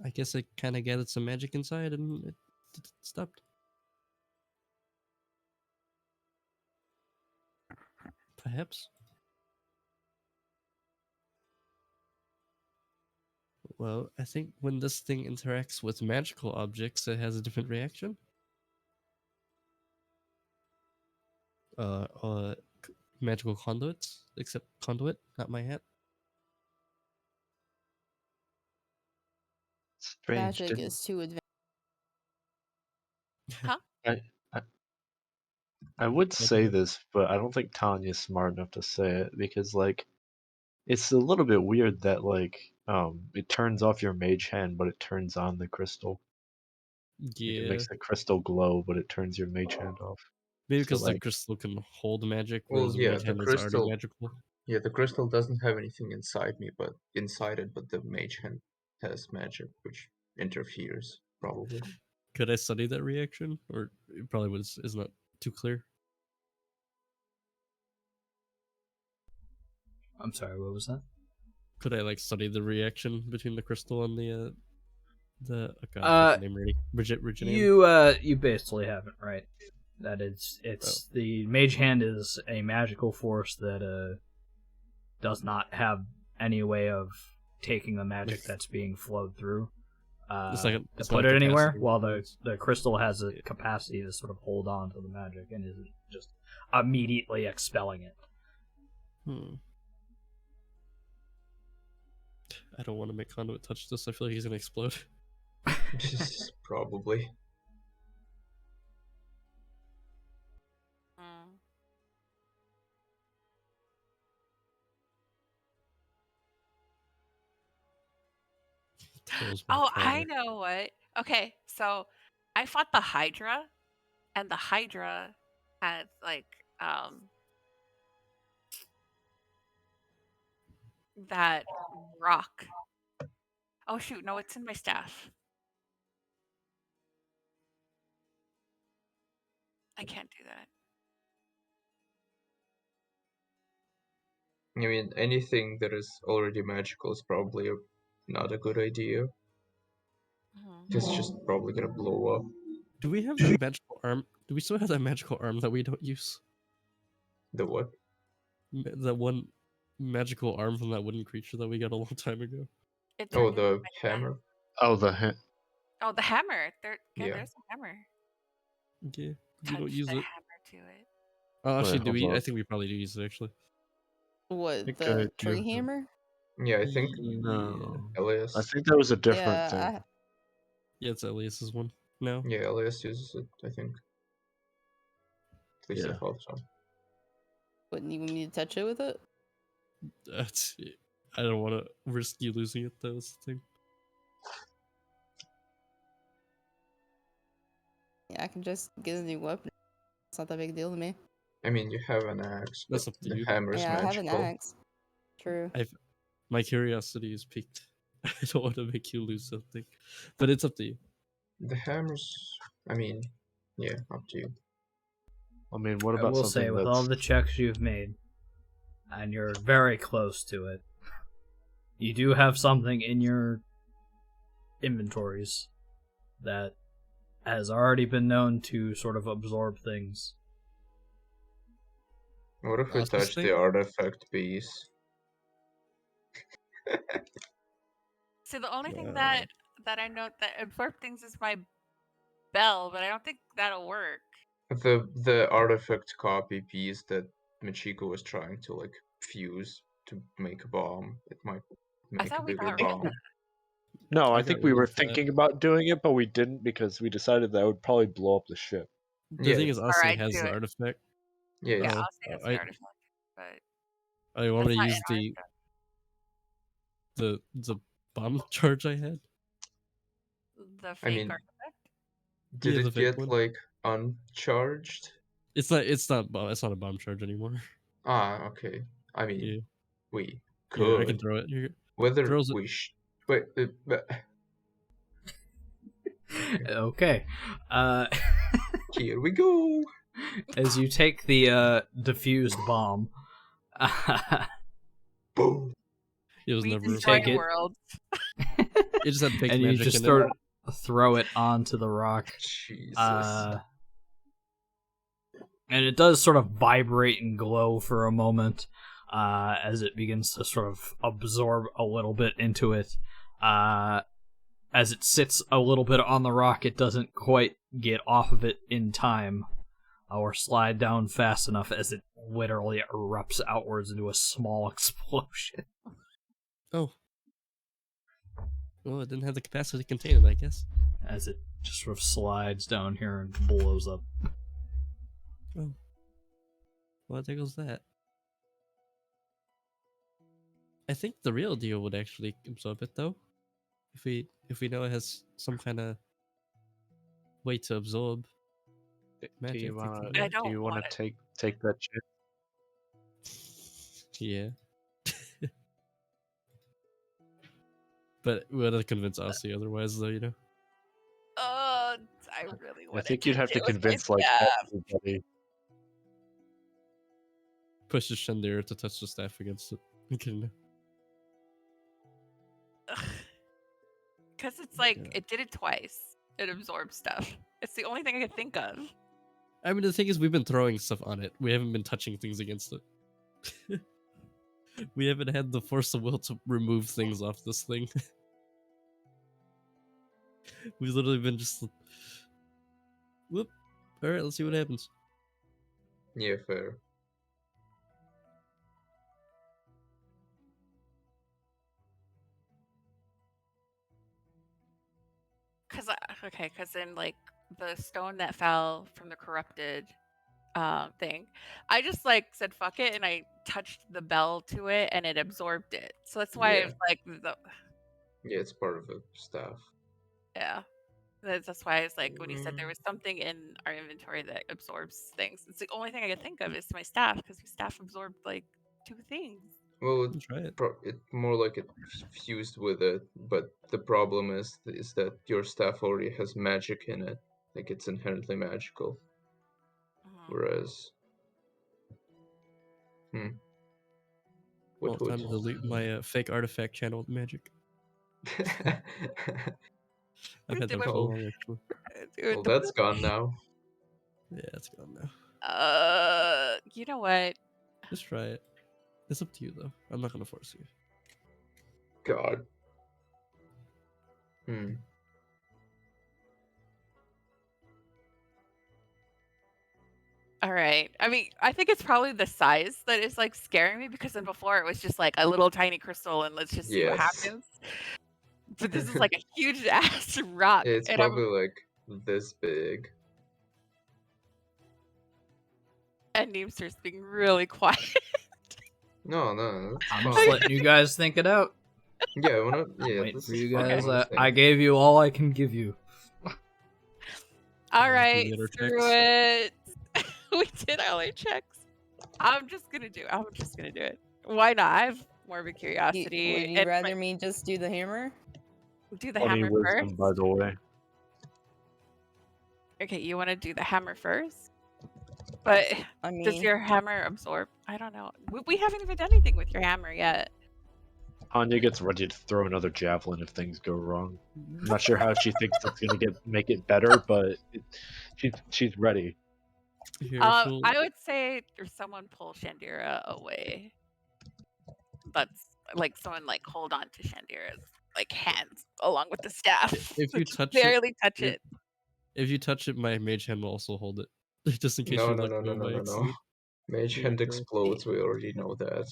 I guess it kind of gathered some magic inside and it stopped. Perhaps. Well, I think when this thing interacts with magical objects, it has a different reaction. Magical conduits, except conduit, not my hat. Strange. Magic is too advanced. I, I I would say this, but I don't think Tanya's smart enough to say it because like it's a little bit weird that like it turns off your mage hand, but it turns on the crystal. Like, it Yeah, makes the crystal glow, but it turns your mage hand off. maybe So, because the like- crystal can hold magic, Well, whereas the yeah, mage the hand is already crystal- magical. Yeah, the crystal doesn't have anything inside it, but the mage hand has magic, which interferes, probably. Could I study that reaction, or it probably is not too clear? I'm sorry, what was that? Could I like study the reaction between the crystal and the oh God, Uh, what's the name already? Reginium? You basically have it right. That it's the mage hand is a magical force that does not have any way of taking the magic that's being flowed through It's like to it's put not it a anywhere, capacity while difference. the crystal has a capacity to sort of hold on to the magic and isn't just immediately expelling it. I don't want to make Conduit touch this. I feel like he's gonna explode. Probably. Mm. Kills my Oh, I counter. know what. Okay, so I fought the Hydra, and the Hydra had like that rock. Oh shoot, no, it's in my staff. I can't do that. I mean, anything that is already magical is probably not a good idea. Mhm. It's just probably gonna blow up. Do we have that magical arm? Do we still have that magical arm that we don't use? The what? That one magical arm from that wooden creature that we got a long time ago. It Oh, turned into the my hand. hammer. Oh, Oh, the hammer. Yeah. There's a hammer. Okay, we Touch don't use the it. hammer to it. Oh, actually, Wait, do hold we? I up. think we probably do use it actually. What, think the I tree do. hammer? Yeah, I think No. Elias. I think that was a different Yeah, thing. Yeah, it's Elias's one now. Yeah, Elias uses it, I think. At least I Yeah. thought so. wouldn't even need to touch it with it. That's, I don't want to risk you losing it though. That's the thing. Yeah, I can just get a new weapon. It's not that big a deal to me. I mean, you have an axe, but That's up to the you. hammer's Yeah, I have an magical. axe. True. My curiosity is piqued. I don't want to make you lose something, but it's up to you. The hammer's, I mean, yeah, up to you. I mean, what I about will something say, with that's all the checks you've made, and you're very close to it, you do have something in your inventories that has already been known to sort of absorb things. What if we That's this touch thing? the artifact piece? See, the only thing that I know that absorb things is my bell, but I don't think that'll work. The artifact copy piece that Michiko was trying to like fuse to make a bomb. It might make a thought we bigger got rid of bomb. No, I got think we rid were of that. thinking about doing it, but we didn't because we decided that would probably blow up the ship. The Yeah. thing is, Austin Alright, has do the it. artifact. Yeah, Yeah, yeah. I'll say that's the artifact, but I want to that's not use in our the bomb charge I had. the I fake mean, artifact. did Yeah, the it fake get one. like uncharged? It's not bomb. It's not a bomb charge anymore. Ah, okay. I mean, Yeah, we here I can could. throw it. Here, Whether throws it. we wait, but Okay. here we go. As you take the diffused bomb, Boom. It was We never. destroy Take it. worlds. It just had fake and you magic just in it. throw it onto the rock. Jesus. And it does sort of vibrate and glow for a moment as it begins to sort of absorb a little bit into it. As it sits a little bit on the rock, it doesn't quite get off of it in time or slide down fast enough as it literally erupts outwards into a small explosion. Oh. Well, it didn't have the capacity to contain it, I guess. As it just sort of slides down here and blows up. Oh. Well, there goes that. I think the real deal would actually absorb it, though. If we know it has some kind of way to absorb Do magic. you it wanna? could I work. don't Do you wanna want it. take that chance? Yeah. But we gotta convince Aussie otherwise, though, you know? I really I want to think you'd have touch to it with my convince like staff. everybody. Push the Shandira to touch the staff against it. Okay. Because it's like, Yeah. it did it twice. It absorbs stuff. It's the only thing I could think of. I mean, the thing is, we've been throwing stuff on it. We haven't been touching things against it. We haven't had the force of will to remove things off this thing. We've literally been just... Whoop. Alright, let's see what happens. Yeah, fair. Because then, like, the stone that fell from the corrupted thing, I just, like, said fuck it, and I touched the bell to it, and it absorbed it. So that's why Yeah. it's like, Yeah, it's part of a staff. yeah. That's why it's like, when you said there was something in our inventory that absorbs things, it's the only thing I could think of is my staff, because my staff absorbed, like, 2 things. Well, Try it. it more like it fused with it, but the problem is that your staff already has magic in it. Like it's inherently magical. Whereas, Well, time to delete my fake artifact channel with magic. I've had Did them my- for long, actually. Well, that's gone now. Yeah, it's gone now. You know what? Just try it. It's up to you, though. I'm not gonna force you. God. Hmm. All right. I mean, I think it's probably the size that is like scaring me because then before it was just like a little tiny crystal and let's just see what Yes. happens. But this is like a huge ass rock. It's and probably like this big. and Neemster's being really quiet. No, that's I'm fine. just letting you guys think it out. Yeah, yeah, Wait this for is you fine. guys. Let's I think. gave you all I can give you. All Yeah, right, do your screw checks. it. We did all our checks. I'm just gonna do it. Why not? I have more of a curiosity. Would you and rather me just do the hammer? do the 20 hammer wisdom, first? by the way. Okay, you want to do the hammer first? But I mean, does your hammer absorb? I don't know. We haven't even done anything with your hammer yet. Anya gets ready to throw another javelin if things go wrong. I'm not sure how she thinks it's gonna make it better, but she's ready. Here, she'll- I would say there's someone pull Shandira away. That's like someone like hold on to Shandira's like hands along with the staff. If you Just touch it, barely touch if- it. if you touch it, my mage hand will also hold it, just in case No, you're no, not no, no, going no, by no, no. accident. Mage Yeah, hand correct. explodes. We already know that.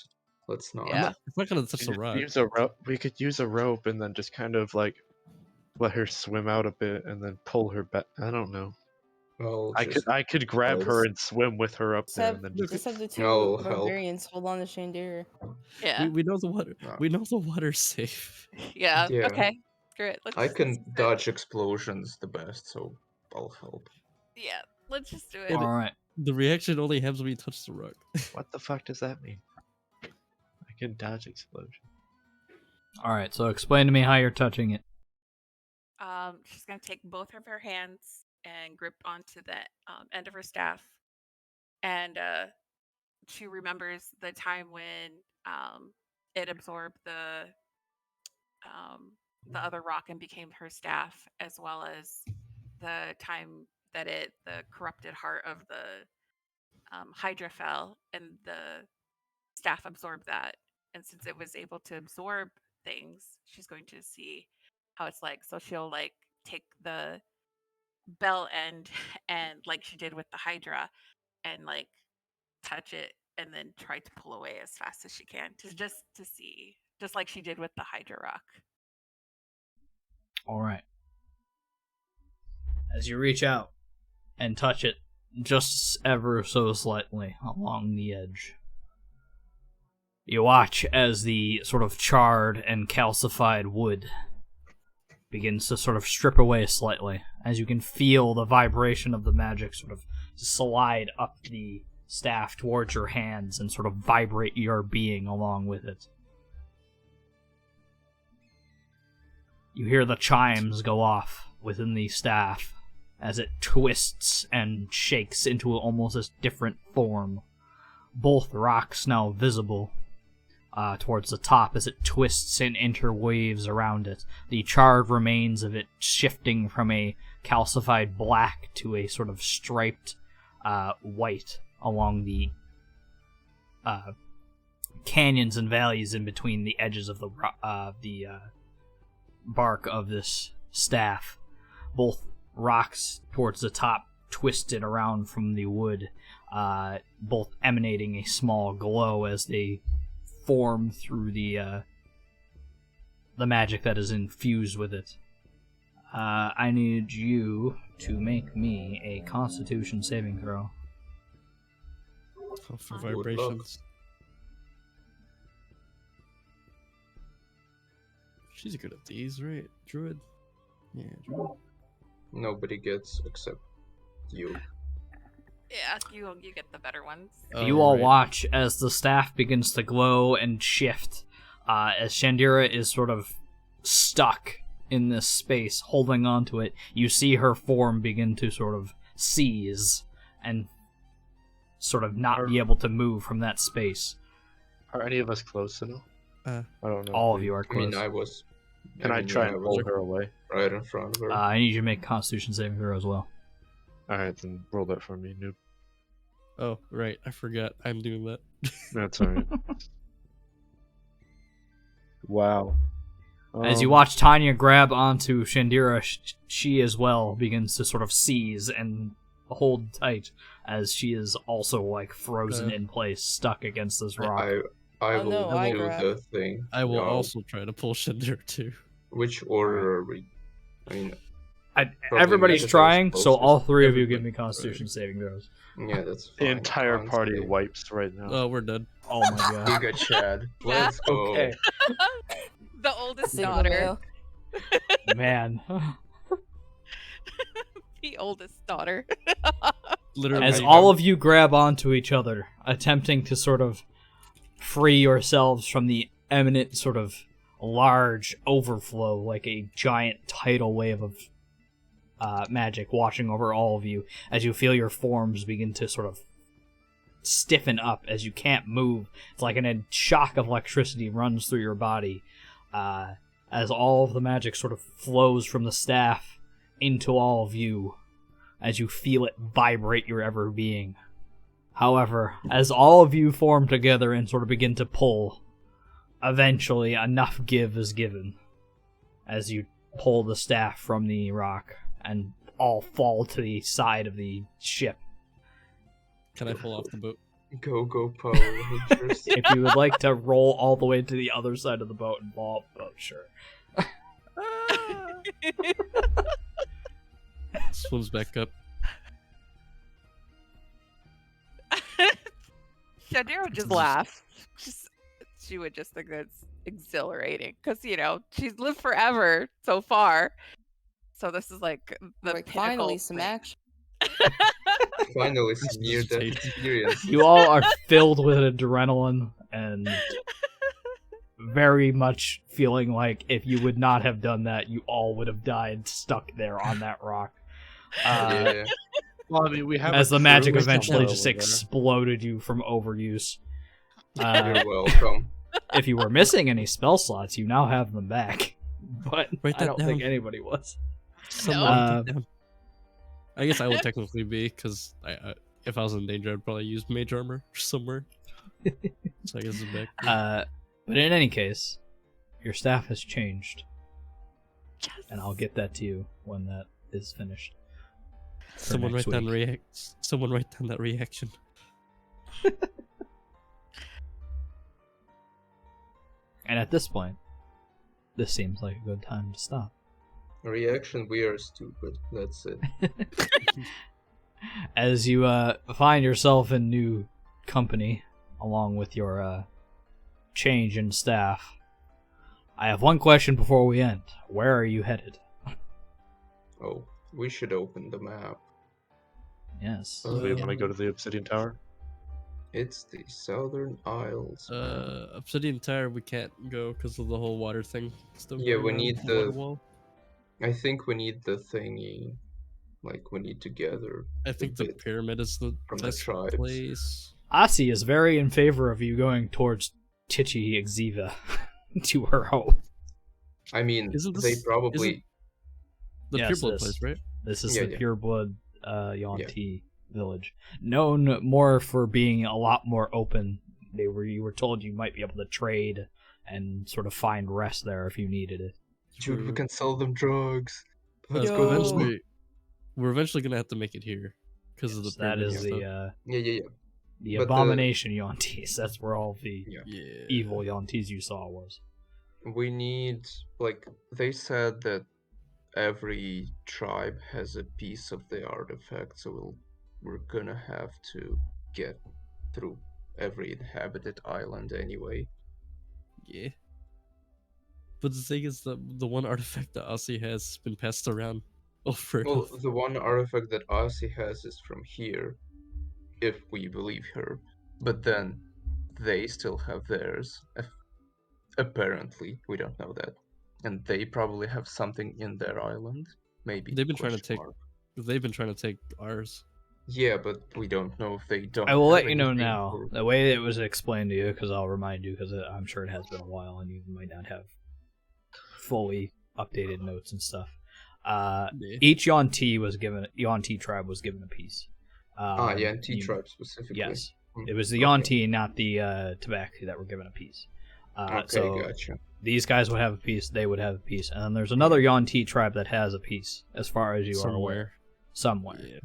Let's not. Yeah. It's not gonna touch the rock. Use a rope. We could use a rope and then just kind of like let her swim out a bit and then pull her back. I don't know. Well, I could grab Well, her just- and swim with her up just there have, and then just have the two I'll help. barbarians hold on to Shandira. Yeah. We know the water. No. We know the water's safe. Yeah. Yeah. Okay. Screw it. I let's can do it. dodge explosions the best, so I'll help. Yeah. Let's just do it. And- All right. The reaction only happens when you touch the rock. what the fuck does that mean? I can dodge explosion. All right. So explain to me how you're touching it. She's gonna take both of her hands and grip onto the end of her staff, and she remembers the time when it absorbed the other rock and became her staff, as well as the time that the corrupted heart of the Hydra fell, and the staff absorbed that. And since it was able to absorb things, she's going to see how it's like. So she'll like take the bell end and like she did with the Hydra and like touch it and then try to pull away as fast as she can to see, just like she did with the Hydra rock. All right. As you reach out and touch it just ever so slightly along the edge, you watch as the sort of charred and calcified wood begins to sort of strip away slightly, as you can feel the vibration of the magic sort of slide up the staff towards your hands and sort of vibrate your being along with it. You hear the chimes go off within the staff as it twists and shakes into almost a different form. Both rocks now visible towards the top as it twists and interweaves around it. The charred remains of it shifting from a calcified black to a sort of striped white along the canyons and valleys in between the edges of the bark of this staff. Both rocks towards the top twisted around from the wood, both emanating a small glow as they form through the magic that is infused with it. I need you to make me a Constitution saving throw. Oh, for Good luck. vibrations. She's good at these, right? Druid. Yeah, druid. Nobody gets except you. Yeah, you get the better ones. You all watch as the staff begins to glow and shift, as Shandira is sort of stuck in this space, holding onto it. You see her form begin to sort of seize and sort of not be able to move from that space. Are any of us close enough? Uh, I don't know. All of you are I mean, close. I was. Can I mean, try yeah, and pull we're her away? right in front of her. I need you to make a Constitution saving throw as well. Alright, then roll that for me, noob. Oh, right. I forgot. I'm doing that. That's alright. Wow. As you watch Tanya grab onto Shandira, she as well begins to sort of seize and hold tight, as she is also like frozen in place, stuck against this rock. I Oh, will no, I do grab. the thing. I will No, also try to pull Shandira too. Which order are we? I mean, Everybody's Meta's trying, so closest. all three of you give Everybody, me Constitution saving throws. yeah, that's The fine. entire party Honestly. wipes right now. Oh, we're dead. Oh my god. You got Chad. Let's go. Okay, The oldest Sigma daughter. male. man. The oldest daughter. Literally. As all of you grab onto each other, attempting to sort of free yourselves from the imminent sort of large overflow, like a giant tidal wave of magic washing over all of you, as you feel your forms begin to sort of stiffen up as you can't move. It's like a shock of electricity runs through your body, as all of the magic sort of flows from the staff into all of you, as you feel it vibrate your ever being. However, as all of you form together and sort of begin to pull, eventually enough give is given, as you pull the staff from the rock and all fall to the side of the ship. Can I fall off the boat? Go, Power Rangers. If you would like to roll all the way to the other side of the boat and fall off the boat, sure. Swims back up. Shandira would just laugh. She would just think that's exhilarating because she's lived forever so far. So this is like the Like, pinnacle finally, some thing. action. Finally, some near-death experience. You all are filled with adrenaline and very much feeling like if you would not have done that, you all would have died stuck there on that rock. Yeah. Well, I mean, we have As a the magic crew eventually over just there. exploded you from overuse. You're welcome. If you were missing any spell slots, you now have them back. But Write I that don't think down. anybody was. Someone write that down. I guess I would technically be, because if I was in danger, I'd probably use mage armor somewhere. So I guess it's back. But in any case, your staff has changed, Yes. and I'll get that to you when that is finished. Someone next write down week. Someone write down that reaction. And at this point, this seems like a good time to stop. Reaction, we are stupid. That's it. As you find yourself in new company, along with your change in staff, I have one question before we end. Where are you headed? Oh, we should open the map. Yes. Do we want to go to the Obsidian Tower? It's the Southern Isles. Obsidian Tower we can't go because of the whole water thing. Still Yeah, going we on, need water the- wall. I think we need the thingy. Like, we need to gather I think the bit pyramid is the from the best tribes. place. Asi is very in favor of you going towards Tichi Exiva to her home. I mean, Isn't they this- probably... The Yes, pureblood this- place, right? This is Yeah, the yeah. pureblood Yuan-Ti village, known more for being a lot more open. You were told you might be able to trade and sort of find rest there if you needed it. Dude, we can sell them drugs. Let's Yo. go. Eventually, we're eventually gonna have to make it here because of the So that pyramid is stuff. Yeah. the But the- abomination Yuan-Tis. That's where all the Yeah. Yeah. evil Yuan-Tis you saw was. We need, like, they said that every tribe has a piece of the artifact, so we're gonna have to get through every inhabited island anyway. Yeah. But the thing is, the one artifact that Aussie has been passed around over and Well, over. the one artifact that Asi has is from here, if we believe her. But then they still have theirs. Apparently, we don't know that. And they probably have something in their island. Maybe. They've been trying to question take- mark. They've been trying to take ours. Yeah, but we don't know if they don't. I will have let you know anything now. or- The way it was explained to you, because I'll remind you, because I'm sure it has been a while and you might not have fully updated notes and stuff. Yeah. Each Yuan-Ti tribe was given a piece. T tribe specifically. Yes, Hmm, it was the okay. Yuan-Ti, not the Tabaxi, that were given a piece. Okay, so gotcha. these guys would have a piece, they would have a piece, and then there's another Yuan-Ti tribe that has a piece, as far as you are aware. Somewhere. Yeah.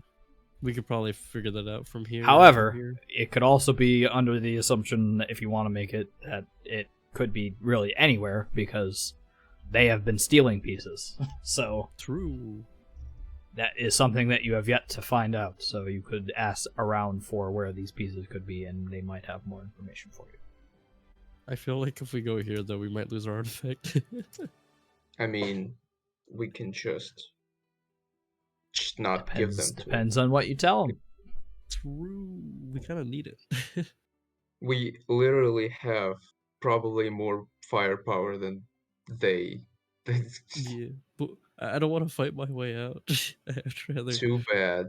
We could probably figure that out from here. However, here. it could also be under the assumption that if you want to make it, that it could be really anywhere, because they have been stealing pieces. So True. that is something that you have yet to find out. So you could ask around for where these pieces could be, and they might have more information for you. I feel like if we go here, though, we might lose our artifact. I mean, we can just not give them to Depends on what you tell them. True. We kind of need it. We literally have probably more firepower than they. Yeah, but I don't want to fight my way out. I'd rather. Too bad.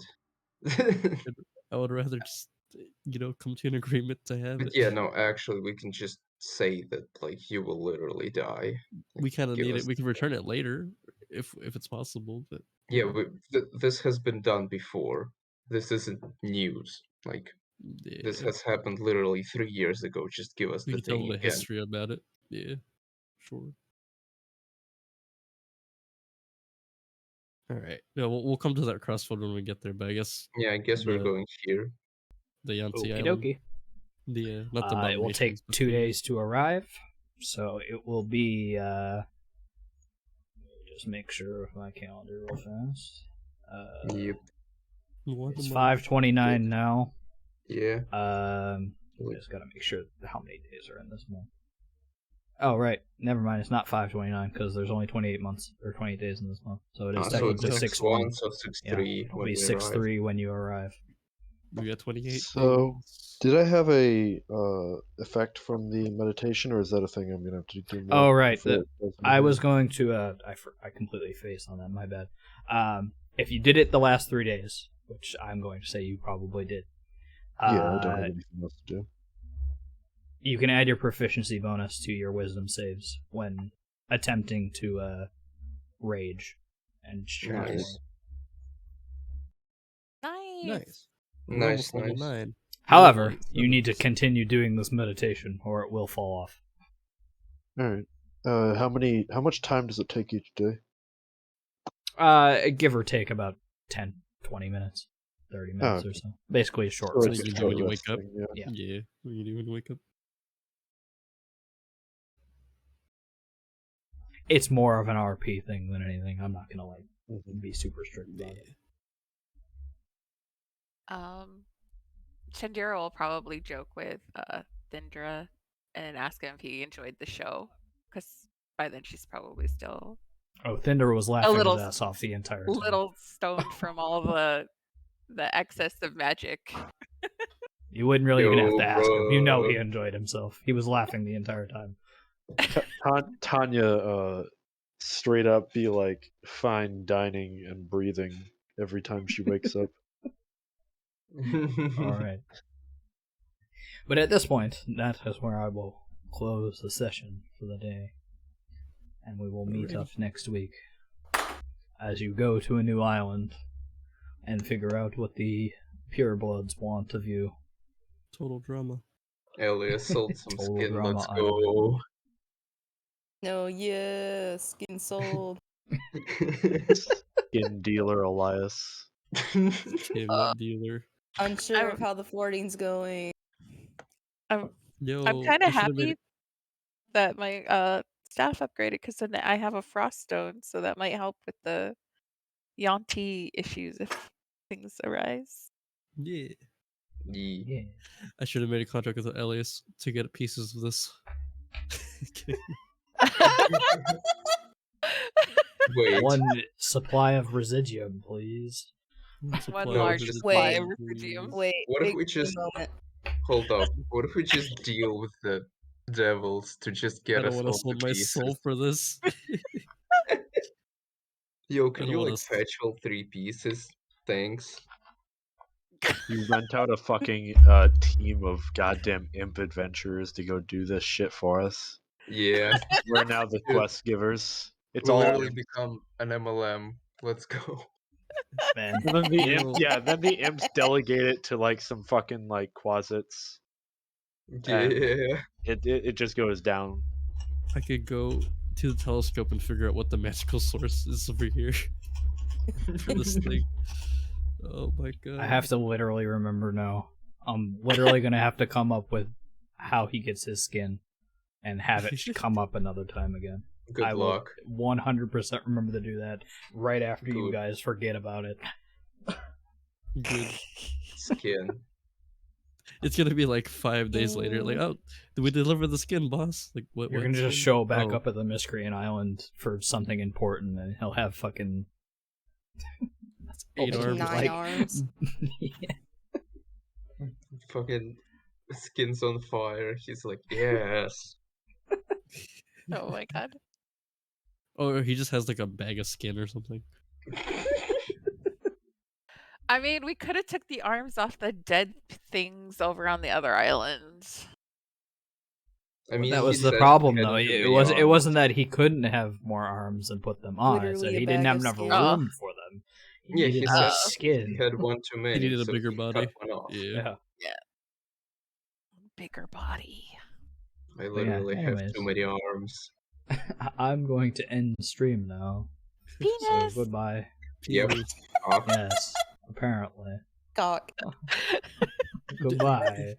I would rather just, come to an agreement to have But it. yeah, no, actually, we can just say that, like, you will literally die. We kind of give need us it. We can return it later, if it's possible. But Yeah, this has been done before. This isn't news. Like, yeah, this has happened literally 3 years ago. Just give us we the can tell thing the again. history about it. Yeah, sure. All right. Yeah, we'll come to that crossroad when we get there. But I guess Yeah, I guess we're the going here. the Yanti Okie Island. dokie. The not the It will take nominations, but 2 the- days to arrive, so it will be. Just make sure of my calendar real fast. Yep. What It's am I- 5/29 now. Yeah. Just gotta make sure how many days are in this month. Oh right, never mind. It's not 5/29 because there's only 28 months or 28 days in this month, so it is So technically it's 6/1. 6/1, so 6/3 It'll when be we 6/3 arrive. when you arrive. We got 28. So, days. did I have a effect from the meditation, or is that a thing I'm gonna have to do more? Oh right, before it goes into I here? was going to. I completely faced on that. My bad. If you did it the last 3 days, which I'm going to say you probably did. Yeah, I don't have anything else to do. You can add your proficiency bonus to your wisdom saves when attempting to rage and transform. Nice. Nice. Nice. We're Nice, almost level nice. 9. However, Level 8, you need to 7. continue doing this meditation, or it will fall off. All right. How much time does it take each day? Give or take about 10, 20 minutes, 30 minutes or so. Basically a short So So it's rest. you just can do when a you rest wake up. thing, yeah. Yeah. What you do when you wake up. It's more of an RP thing than anything. I'm not gonna Mhm. be super strict about it. Chandira will probably joke with Thindra and ask him if he enjoyed the show, because by then she's probably still Oh, Thinder was laughing little- his ass off the entire time. little stoned from all the excess of magic. You wouldn't really even have to ask him. You know he bro. enjoyed himself. He was laughing the entire time. Tanya straight up be like fine dining and breathing every time she wakes up. All right. But at this point, that is where I will close the session for the day. And we will meet up next week as you go to a new island and figure out what the purebloods want of you. Total drama. Elias sold some Total skin. drama Let's island. go. No, yes, getting sold. Skin dealer Elias. Kim dealer. Unsure of how the flirting's going. I'm Yo, kind I of should've made happy it- that my staff upgraded, because then I have a frost stone, so that might help with the Yanti issues if things arise. Yeah. Yeah. I should have made a contract with Elias to get pieces of this. Kidding. Wait. One supply of residuum, please. Supply One of large this supply Wait. of refugium. Wait, What if big we just moment. hold up? What if we just deal with the devils to just I get don't us want to all sell the my pieces? soul for this. Yo, can don't you wanna like s- fetch all 3 pieces? Thanks. You rent out a fucking team of goddamn imp adventurers to go do this shit for us. Yeah. We're now the Dude. quest givers. It's We all literally imps. become an MLM. Let's go. Man, And then the imp, Yo. yeah, then the imps delegate it to like some fucking like closets, and Yeah. it just goes down. I could go to the telescope and figure out what the magical source is over here for this thing. Oh my god. I have to literally remember now. I'm literally gonna have to come up with how he gets his skin and have it come up another time again. Good I luck. will 100% remember to do that right after you Good. guys forget about it. Good. Skin. It's gonna be like 5 days later. Like, oh, did we deliver the skin, boss? Like, what? You're what gonna just skin? show back Oh. up at the Miscreant Island for something important, and he'll have fucking that's 8 almost arms. 9 arms. Yeah. Fucking skin's on fire. He's like, yes. Oh my god. Or he just has like a bag of skin or something. I mean, we could have took the arms off the dead things over on the other islands. I mean, That he was the said problem, he had though. too It many wasn't arms. that he couldn't have more arms and put them on. It said Literally a he didn't bag have of enough skin. room for them. He Yeah, needed he more said skin. he had one too many. He needed a so bigger he body. Cut one off. Yeah. Yeah. Bigger body. I yeah, literally have anyways. too many arms. I'm going to end the stream now. So Penis! goodbye. Yep. Penis. Off. Yes, apparently. Cock. Goodbye.